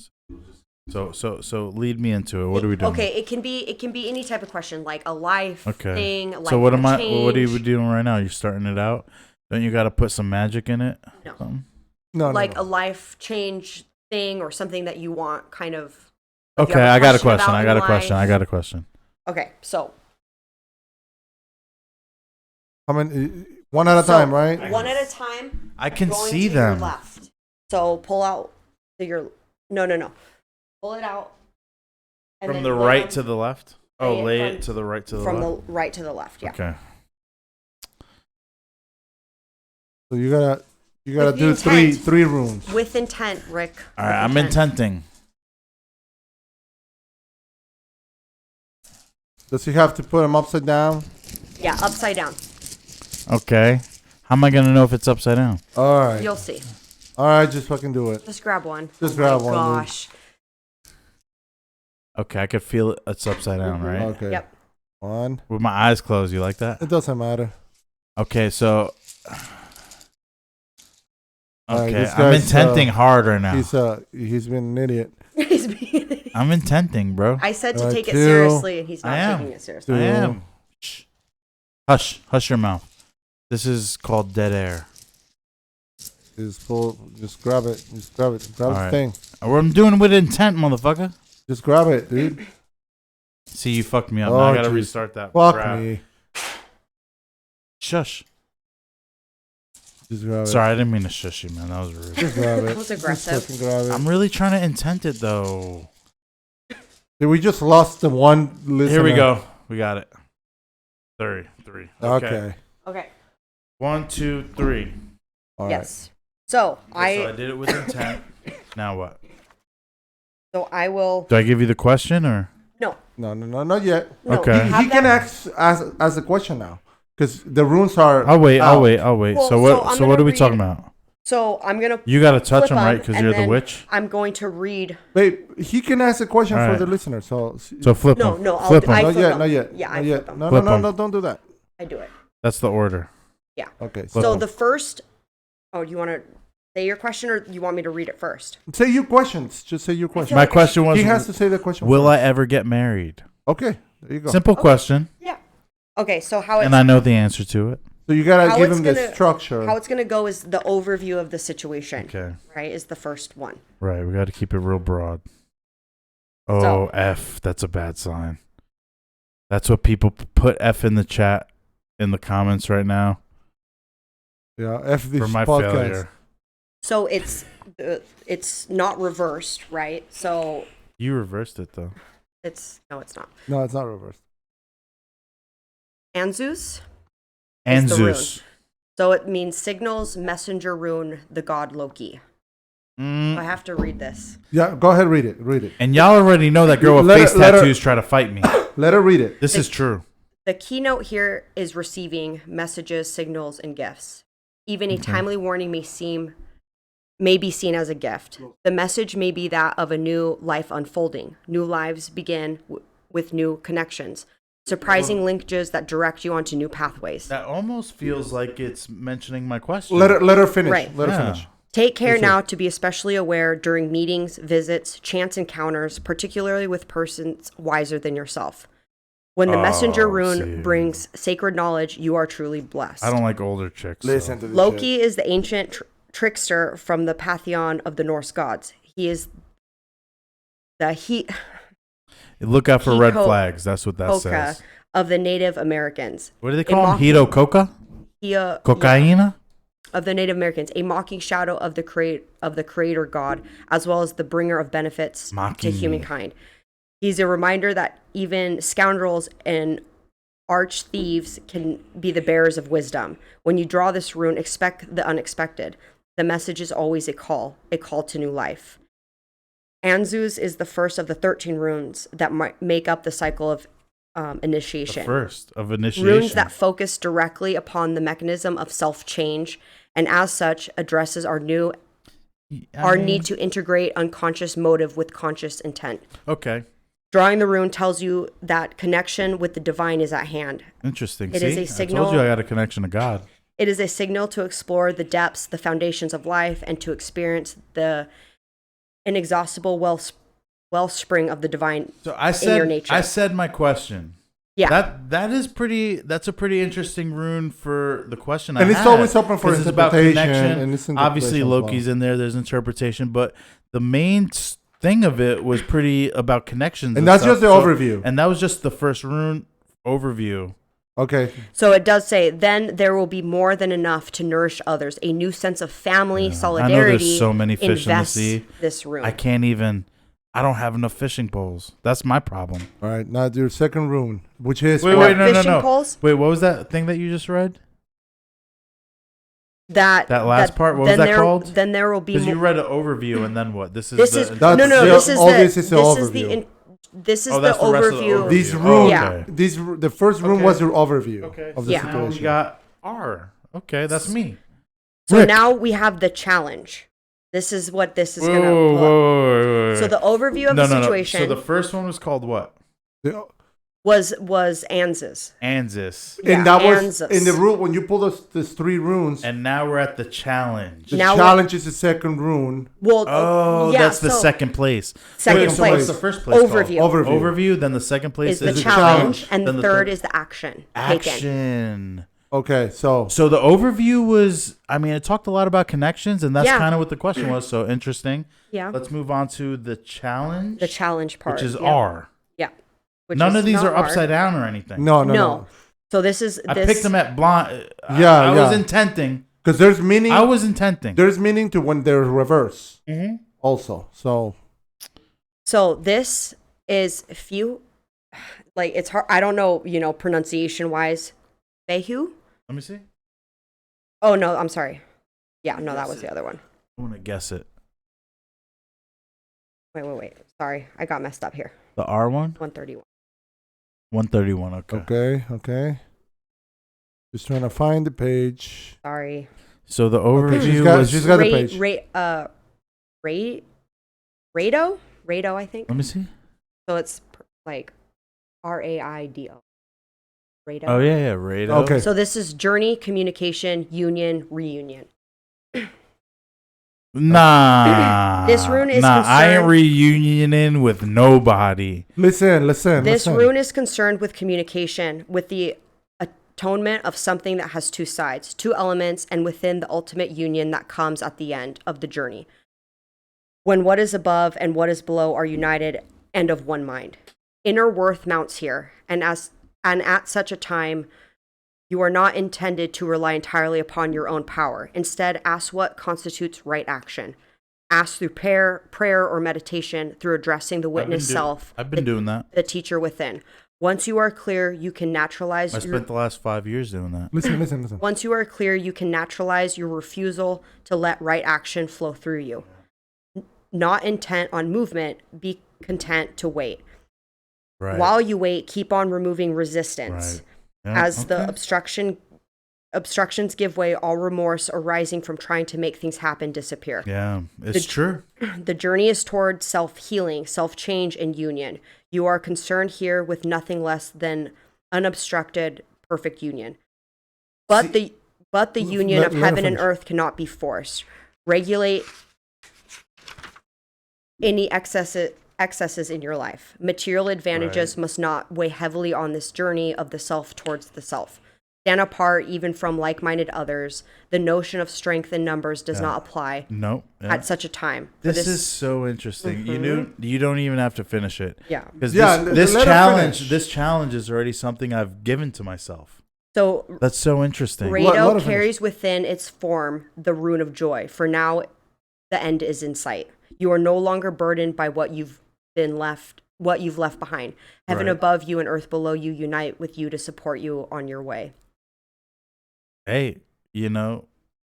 So lead me into it. What are we doing? Okay, it can be any type of question, like a life Okay. thing. Like So what am I? change. What are you doing right now? You're starting it out. Don't you got to put some magic in it? No. Something? No, Like no. a life change thing or something that you want, kind of. like you Okay, have I got a about question. I in got a question. life. I got a question. Okay, so How many? One at a So, time, right? One at a time. I can going see to your them. left. So pull out to your. No. Pull it out. And From then the lay right on- to the left? lay Oh, it lay from- it to the right to the from left? the right to the left. Yeah. Okay. So you gotta With do the intent. three rooms. With intent, Rick. All right, With I'm intenting. Does he have to put them upside down? Yeah, upside down. Okay. How am I going to know if it's upside down? All right. You'll see. All right, just fucking do it. Just grab one. Just grab one, dude. Gosh. Okay, I could feel it's upside down, right? Okay. Yep. One. With my eyes closed. You like that? It doesn't matter. Okay, so... All right, Okay, this I'm guy's, intenting hard right now. He's been an idiot. He's being. I'm intenting, bro. I said to All right, take it two. seriously, and he's I not am. taking it seriously. I Two. am. Shh. Hush your mouth. This is called dead air. Just grab it. Just grab it. Grab All the right. thing. I'm doing it with intent, motherfucker. Just grab it, dude. See, you fucked me up. Oh, Now I gotta geez. restart that. Fuck grab. me. Shush. Just grab it. Sorry, I didn't mean to shush you, man. That was rude. Just grab it. That was aggressive. Just fucking grab it. I'm really trying to intent it, though. Dude, we just lost the one listener. Here we go. We got it. Three. Okay. Okay. 1, 2, 3. All right. Yes. So Okay, so I did it with intent. Now what? I will. Do I give you the question or? No. No, not yet. No. Okay. have He can them- ask the question now because the runes are. I'll wait. out. Well, so what? I'm So what gonna are we read- talking about? So I'm gonna. You got to touch flip them, right? them, Because and you're the then witch. I'm going to read. Wait, he can ask a question All for right. the listener. So So flip No, them. no, Flip I them. not flip yet, them. not yet. Yeah, not I yet. flip them. No, Flip no, them. don't do that. I do it. That's the order. Okay. Flip So them. the first. Oh, do you want to say your question, or you want me to read it first? Say your questions. Just say your question. My question was: He has to say the question. will I first. ever get married? Okay. There you go. Simple question, Yeah. Okay. So how it's and I know the answer to it. So you gotta how give it's him the gonna- structure. how it's gonna go is the overview of the situation. Okay. Right. Is the first one. Right. We got to keep it real broad. Oh, So- F. That's a bad sign. That's what people put F in the chat, in the comments right now Yeah. F this for my podcast. failure. So it's not reversed, right? So You reversed it though. it's not. No, it's not reversed. Anzus. And It's the rune. Zeus. So it means signals, messenger rune, the god Loki. Mm. I have to read this. Yeah. Go ahead. Read it. Read it. And y'all already know that girl with Let her- face let her- tattoos try to fight me. Let her read it. This is true. The keynote here is receiving messages, signals, and gifts. Even a timely warning may be seen as a gift. The message may be that of a new life unfolding. New lives begin with new connections. Surprising linkages that direct you onto new pathways. That almost feels like it's mentioning my question. Let her finish. Right. Let her Yeah. finish. Take care Yes, sir. now to be especially aware during meetings, visits, chance encounters, particularly with persons wiser than yourself. When the messenger rune see. brings sacred knowledge, you are truly blessed. I don't like older chicks. Listen so. to this. Loki is the ancient trickster from the pantheon of the Norse gods. He is the Look out for red Hiko- flags. That's what that Hoka says. of the Native Americans. What do they call him? mocking- Hito Coca? Cocaina? Of the Native Americans, a mocking shadow of the creator god, as well as the bringer of benefits to Mocking me. humankind. He's a reminder that even scoundrels and arch thieves can be the bearers of wisdom. When you draw this rune, expect the unexpected. The message is always a call to new life. Anzus is the first of the 13 runes that make up the cycle of The initiation. first of initiation. Runes that focus directly upon the mechanism of self-change, and as such addresses our need to integrate unconscious motive with conscious intent. Okay. Drawing the rune tells you that connection with the divine is at hand. Interesting. It See? is a I signal- told you I got a connection to God. It is a signal to explore the depths, the foundations of life, and to experience the inexhaustible wellspring of the divine So I in your said nature. I said my question. Yeah. That's a pretty interesting rune for the question And I it's had, always open for 'cause it's about interpretation, connection. and it's Obviously interpretation as Loki's well. in there's interpretation, but the main thing of it was pretty about connections. And that's stuff. just the overview. And that was just the first rune overview. Okay. So it does say, then there will be more than enough to nourish others. A new sense of family, solidarity. I know there's so many fish in the sea. This room. I don't have enough fishing poles. That's my problem. All right. Now your second rune, which is Wait, no. Fishing poles? Wait, what was that thing that you just read? That last part, what was that called? Then there will be Because you read an overview, and then what? This is the overview. These rune, the first rune was your overview of the situation. Now we got R. Okay, that's me. So Rick. now we have the challenge. This is what this is going to Wait. So the overview of the situation. So the first one was called what? was Anz's. Anzus. And that was in the rune when you pull those 3 runes. And now we're at the challenge. The challenge is the second rune. Well, that's the second place. Second place. So what's the first place Overview. called? Overview. Then the second place is the challenge, and the third is the action. Action. Okay, so the overview was, it talked a lot about connections, and that's kind of what the question was. So interesting. Yeah. Let's move on to the challenge. The challenge part, which is R. Yeah. None of these are upside down or anything. No. So this is. I picked them at blind. I was intending. Because there's meaning. I was intending. There's meaning to when they're reverse. Mm-hmm. Also, So this is it's hard. I don't know. Pronunciation wise, Behu. Let me see. Oh no, I'm sorry. Yeah, no, that was the other one. I want to guess it. Wait. Sorry, I got messed up here. The R one. 131. 131. Okay. Just trying to find the page. Sorry. So the overview she's got the page. Rado, I think. Let me see. So it's like RAIDO. Rado. Oh yeah, Rado. Okay. So this is journey, communication, union, reunion. Nah. This rune is I ain't reunioning with nobody. Listen. This rune is concerned with communication, with the atonement of something that has 2 sides, 2 elements, and within the ultimate union that comes at the end of the journey. When what is above and what is below are united and of one mind. Inner worth mounts here, and at such a time, you are not intended to rely entirely upon your own power. Instead, ask what constitutes right action. Ask through prayer or meditation, through addressing the witness self. I've been doing that. The teacher within. Once you are clear, you can naturalize. I spent the last 5 years doing that. Listen. Once you are clear, you can naturalize your refusal to let right action flow through you. Not intent on movement, be content to wait. Right. While you wait, keep on removing resistance. Right. Yeah, As the obstructions give way, all remorse arising from trying to make things happen disappear. Yeah, it's true. The journey is toward self-healing, self-change, and union. You are concerned here with nothing less than unobstructed, perfect union. But the union of heaven and earth cannot be forced. Regulate any excesses in your life. Material advantages must not weigh heavily on this journey of the self towards the self. Stand apart even from like-minded others. The notion of strength in numbers does not apply at such a time. This is so interesting. Mm-hmm. You don't even have to finish it. Yeah. Because this challenge is already something I've given to myself. So that's so interesting. Rado carries within its form the rune of joy. For now, the end is in sight. You are no longer burdened by what you've left behind. Heaven above you and earth below you unite with you to support you on your way. Hey,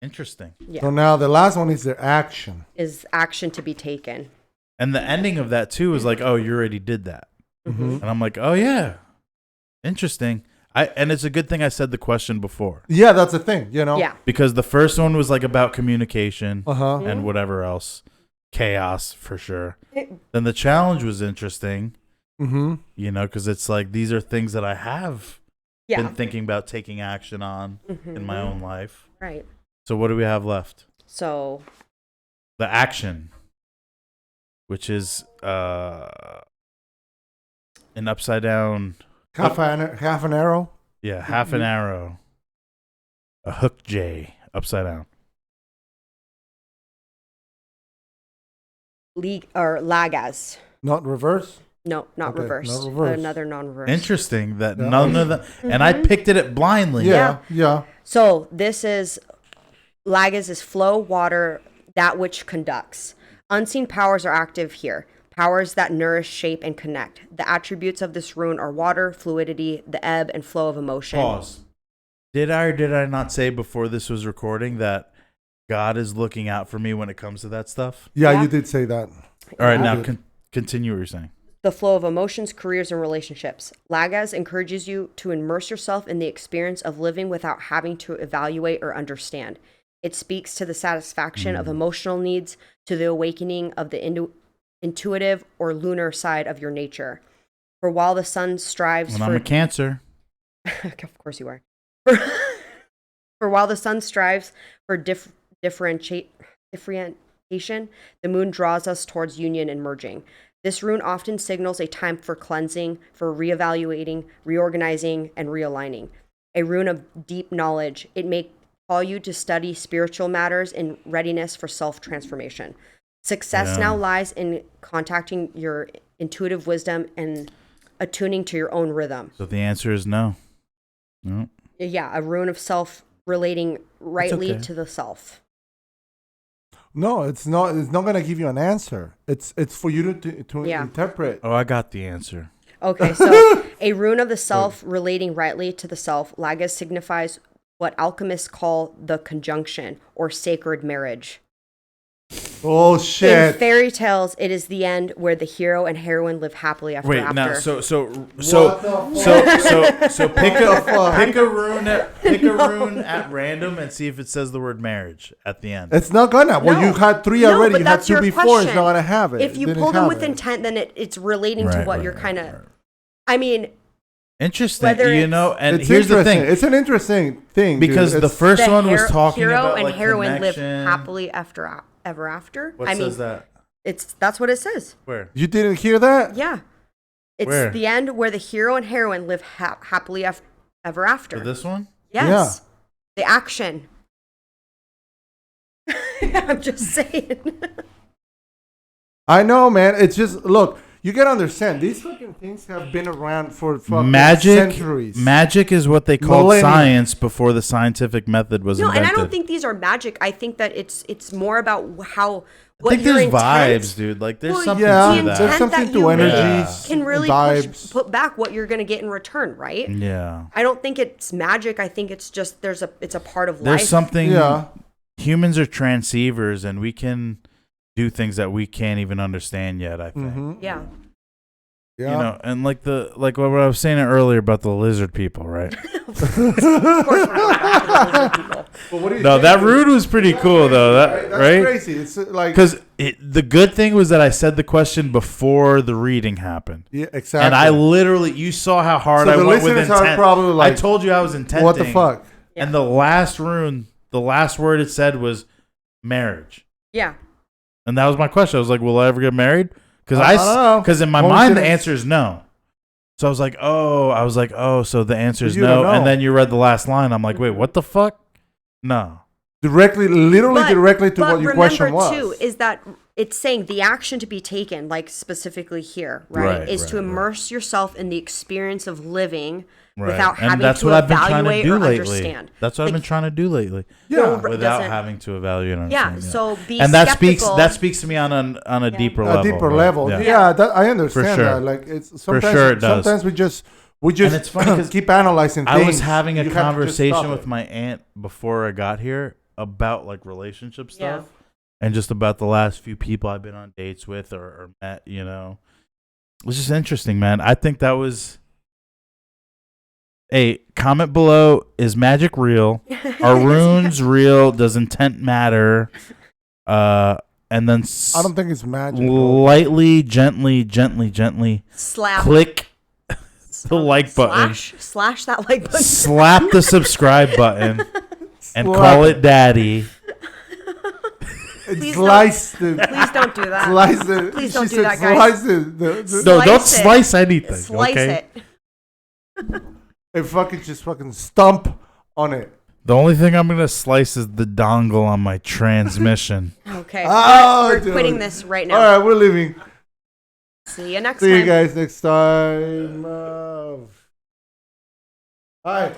interesting. Yeah. So now the last one is the action. Is action to be taken. And the ending of that too is like, oh, you already did that. Mm-hmm. And I'm like, oh yeah, interesting. And it's a good thing I said the question before. Yeah, that's the thing, Yeah. Because the first one was like about communication and whatever else. Chaos for sure. Then the challenge was interesting. Mm-hmm. Because it's like these are things that I have been thinking about taking action on in my own life. Right. So what do we have left? So the action, which is an upside down half an arrow. Yeah, half an arrow. A hook J upside down. Lagas. Not reverse? No, not Okay, reversed. not reversed. Another non-reverse. Interesting that none of them, and I picked it blindly. Yeah. So this is Lagaz is flow, water, that which conducts. Unseen powers are active here. Powers that nourish, shape, and connect. The attributes of this rune are water, fluidity, the ebb and flow of emotion. Pause. Did I or did I not say before this was recording that God is looking out for me when it comes to that stuff? Yeah, you did say that. All right, Yeah. now continue what you're saying. The flow of emotions, careers, and relationships. Lagaz encourages you to immerse yourself in the experience of living without having to evaluate or understand. It speaks to the satisfaction of emotional needs, to the awakening of the intuitive or lunar side of your nature. For while the sun strives When I'm a Cancer. Of course you are. For while the sun strives for differentiation, the moon draws us towards union and merging. This rune often signals a time for cleansing, for reevaluating, reorganizing, and realigning. A rune of deep knowledge. It may call you to study spiritual matters in readiness for self-transformation. Success now lies in contacting your intuitive wisdom and attuning to your own rhythm. So the answer is no. No. Yeah, a rune of self relating rightly to the self. No, it's not. It's not gonna give you an answer. It's for you to interpret. Oh, I got the answer. Okay, so a rune of the self relating rightly to the self. Lagaz signifies what alchemists call the conjunction or sacred marriage. Oh shit! In fairy tales, it is the end where the hero and heroine live happily after. Wait, after. now so pick a rune at random and see if it says the word marriage at the end. It's not gonna. Well, you had three already. But You had that's two your before. question. It's not gonna have it. If you Didn't pull them have with it. intent, then it's relating to what you're kind of. I mean, Interesting, whether you it's- know. And It's here's the interesting. thing, It's an interesting thing because dude. the first the one was talking hero about and like heroine live connection. happily ever after. What says that? That's what it says. Where? You didn't hear that? Yeah. It's Where? the end where the hero and heroine live happily ever after. For this one? Yes. The action. I'm just saying. I know, man. It's just look. You gotta understand. These fucking things have been around for fucking centuries. Magic is what they called Millennia. science before the scientific method was No, invented. and I don't think these are magic. I think that it's more about how I what think your there's intent, vibes, dude. Like there's Well, something yeah, to there's that. intent something that to you make energies, can really vibes. put back what you're going to get in return, right? Yeah. I don't think it's magic. I think it's just it's a part of There's life. something. Yeah. Humans are transceivers, and we can do things that we can't even understand yet. I think. Mm-hmm. Yeah. Yeah. You know, and like what I was saying earlier about the lizard people, right? Of course we're going back to the lizard people. But what do you No, think? that rude was pretty cool though. That That's right? crazy. It's like Because the good thing was that I said the question before the reading happened. yeah, exactly. And I literally, you saw how hard So I the went with listeners are intent. probably like, I told you I was intending. what the fuck? And the last rune, the last word it said was marriage. Yeah. And that was my question. I was like, will I ever get married? Because I don't know. because in my Only mind, the thing- answer is no. So I was like, oh, so the answer is You don't no. know. And then you read the last line. I'm like, wait, what the fuck? No. Literally directly to what your question was. But remember, too, is that it's saying the action to be taken, like specifically here, right, is to immerse yourself in the experience of living without And having that's to what I've been trying to evaluate do or lately. understand. That's what I've been trying to do lately. Yeah. It Without doesn't- having to evaluate and Yeah, understand. so be and skeptical. that speaks to me on a deeper level. A deeper right? level. Yeah, that, I understand sure. that. Like it's sometimes, sure it does. sometimes we just And it's funny 'cause keep analyzing things. I was having a You have to just conversation stop with it. my aunt before I got here about like relationship Yeah. stuff and just about the last few people I've been on dates with or met, you know. It was just interesting, man. I think that was comment below, is magic real? Are runes real? Does intent matter? And then I don't think it's magical. lightly, gently slap click the like button. slash that like button. Slap the subscribe button and Slap call it. it daddy. Please Slice the. Please don't do that. Slice the. Please she don't do said that, guys. Slice the No, don't Slice it. slice anything. Slice okay? it. and fucking stomp on it. The only thing I'm gonna slice is the dongle on my transmission. Okay. Oh, we're dude. quitting this right now. All right, we're leaving. See you next See time. you guys next time. Bye.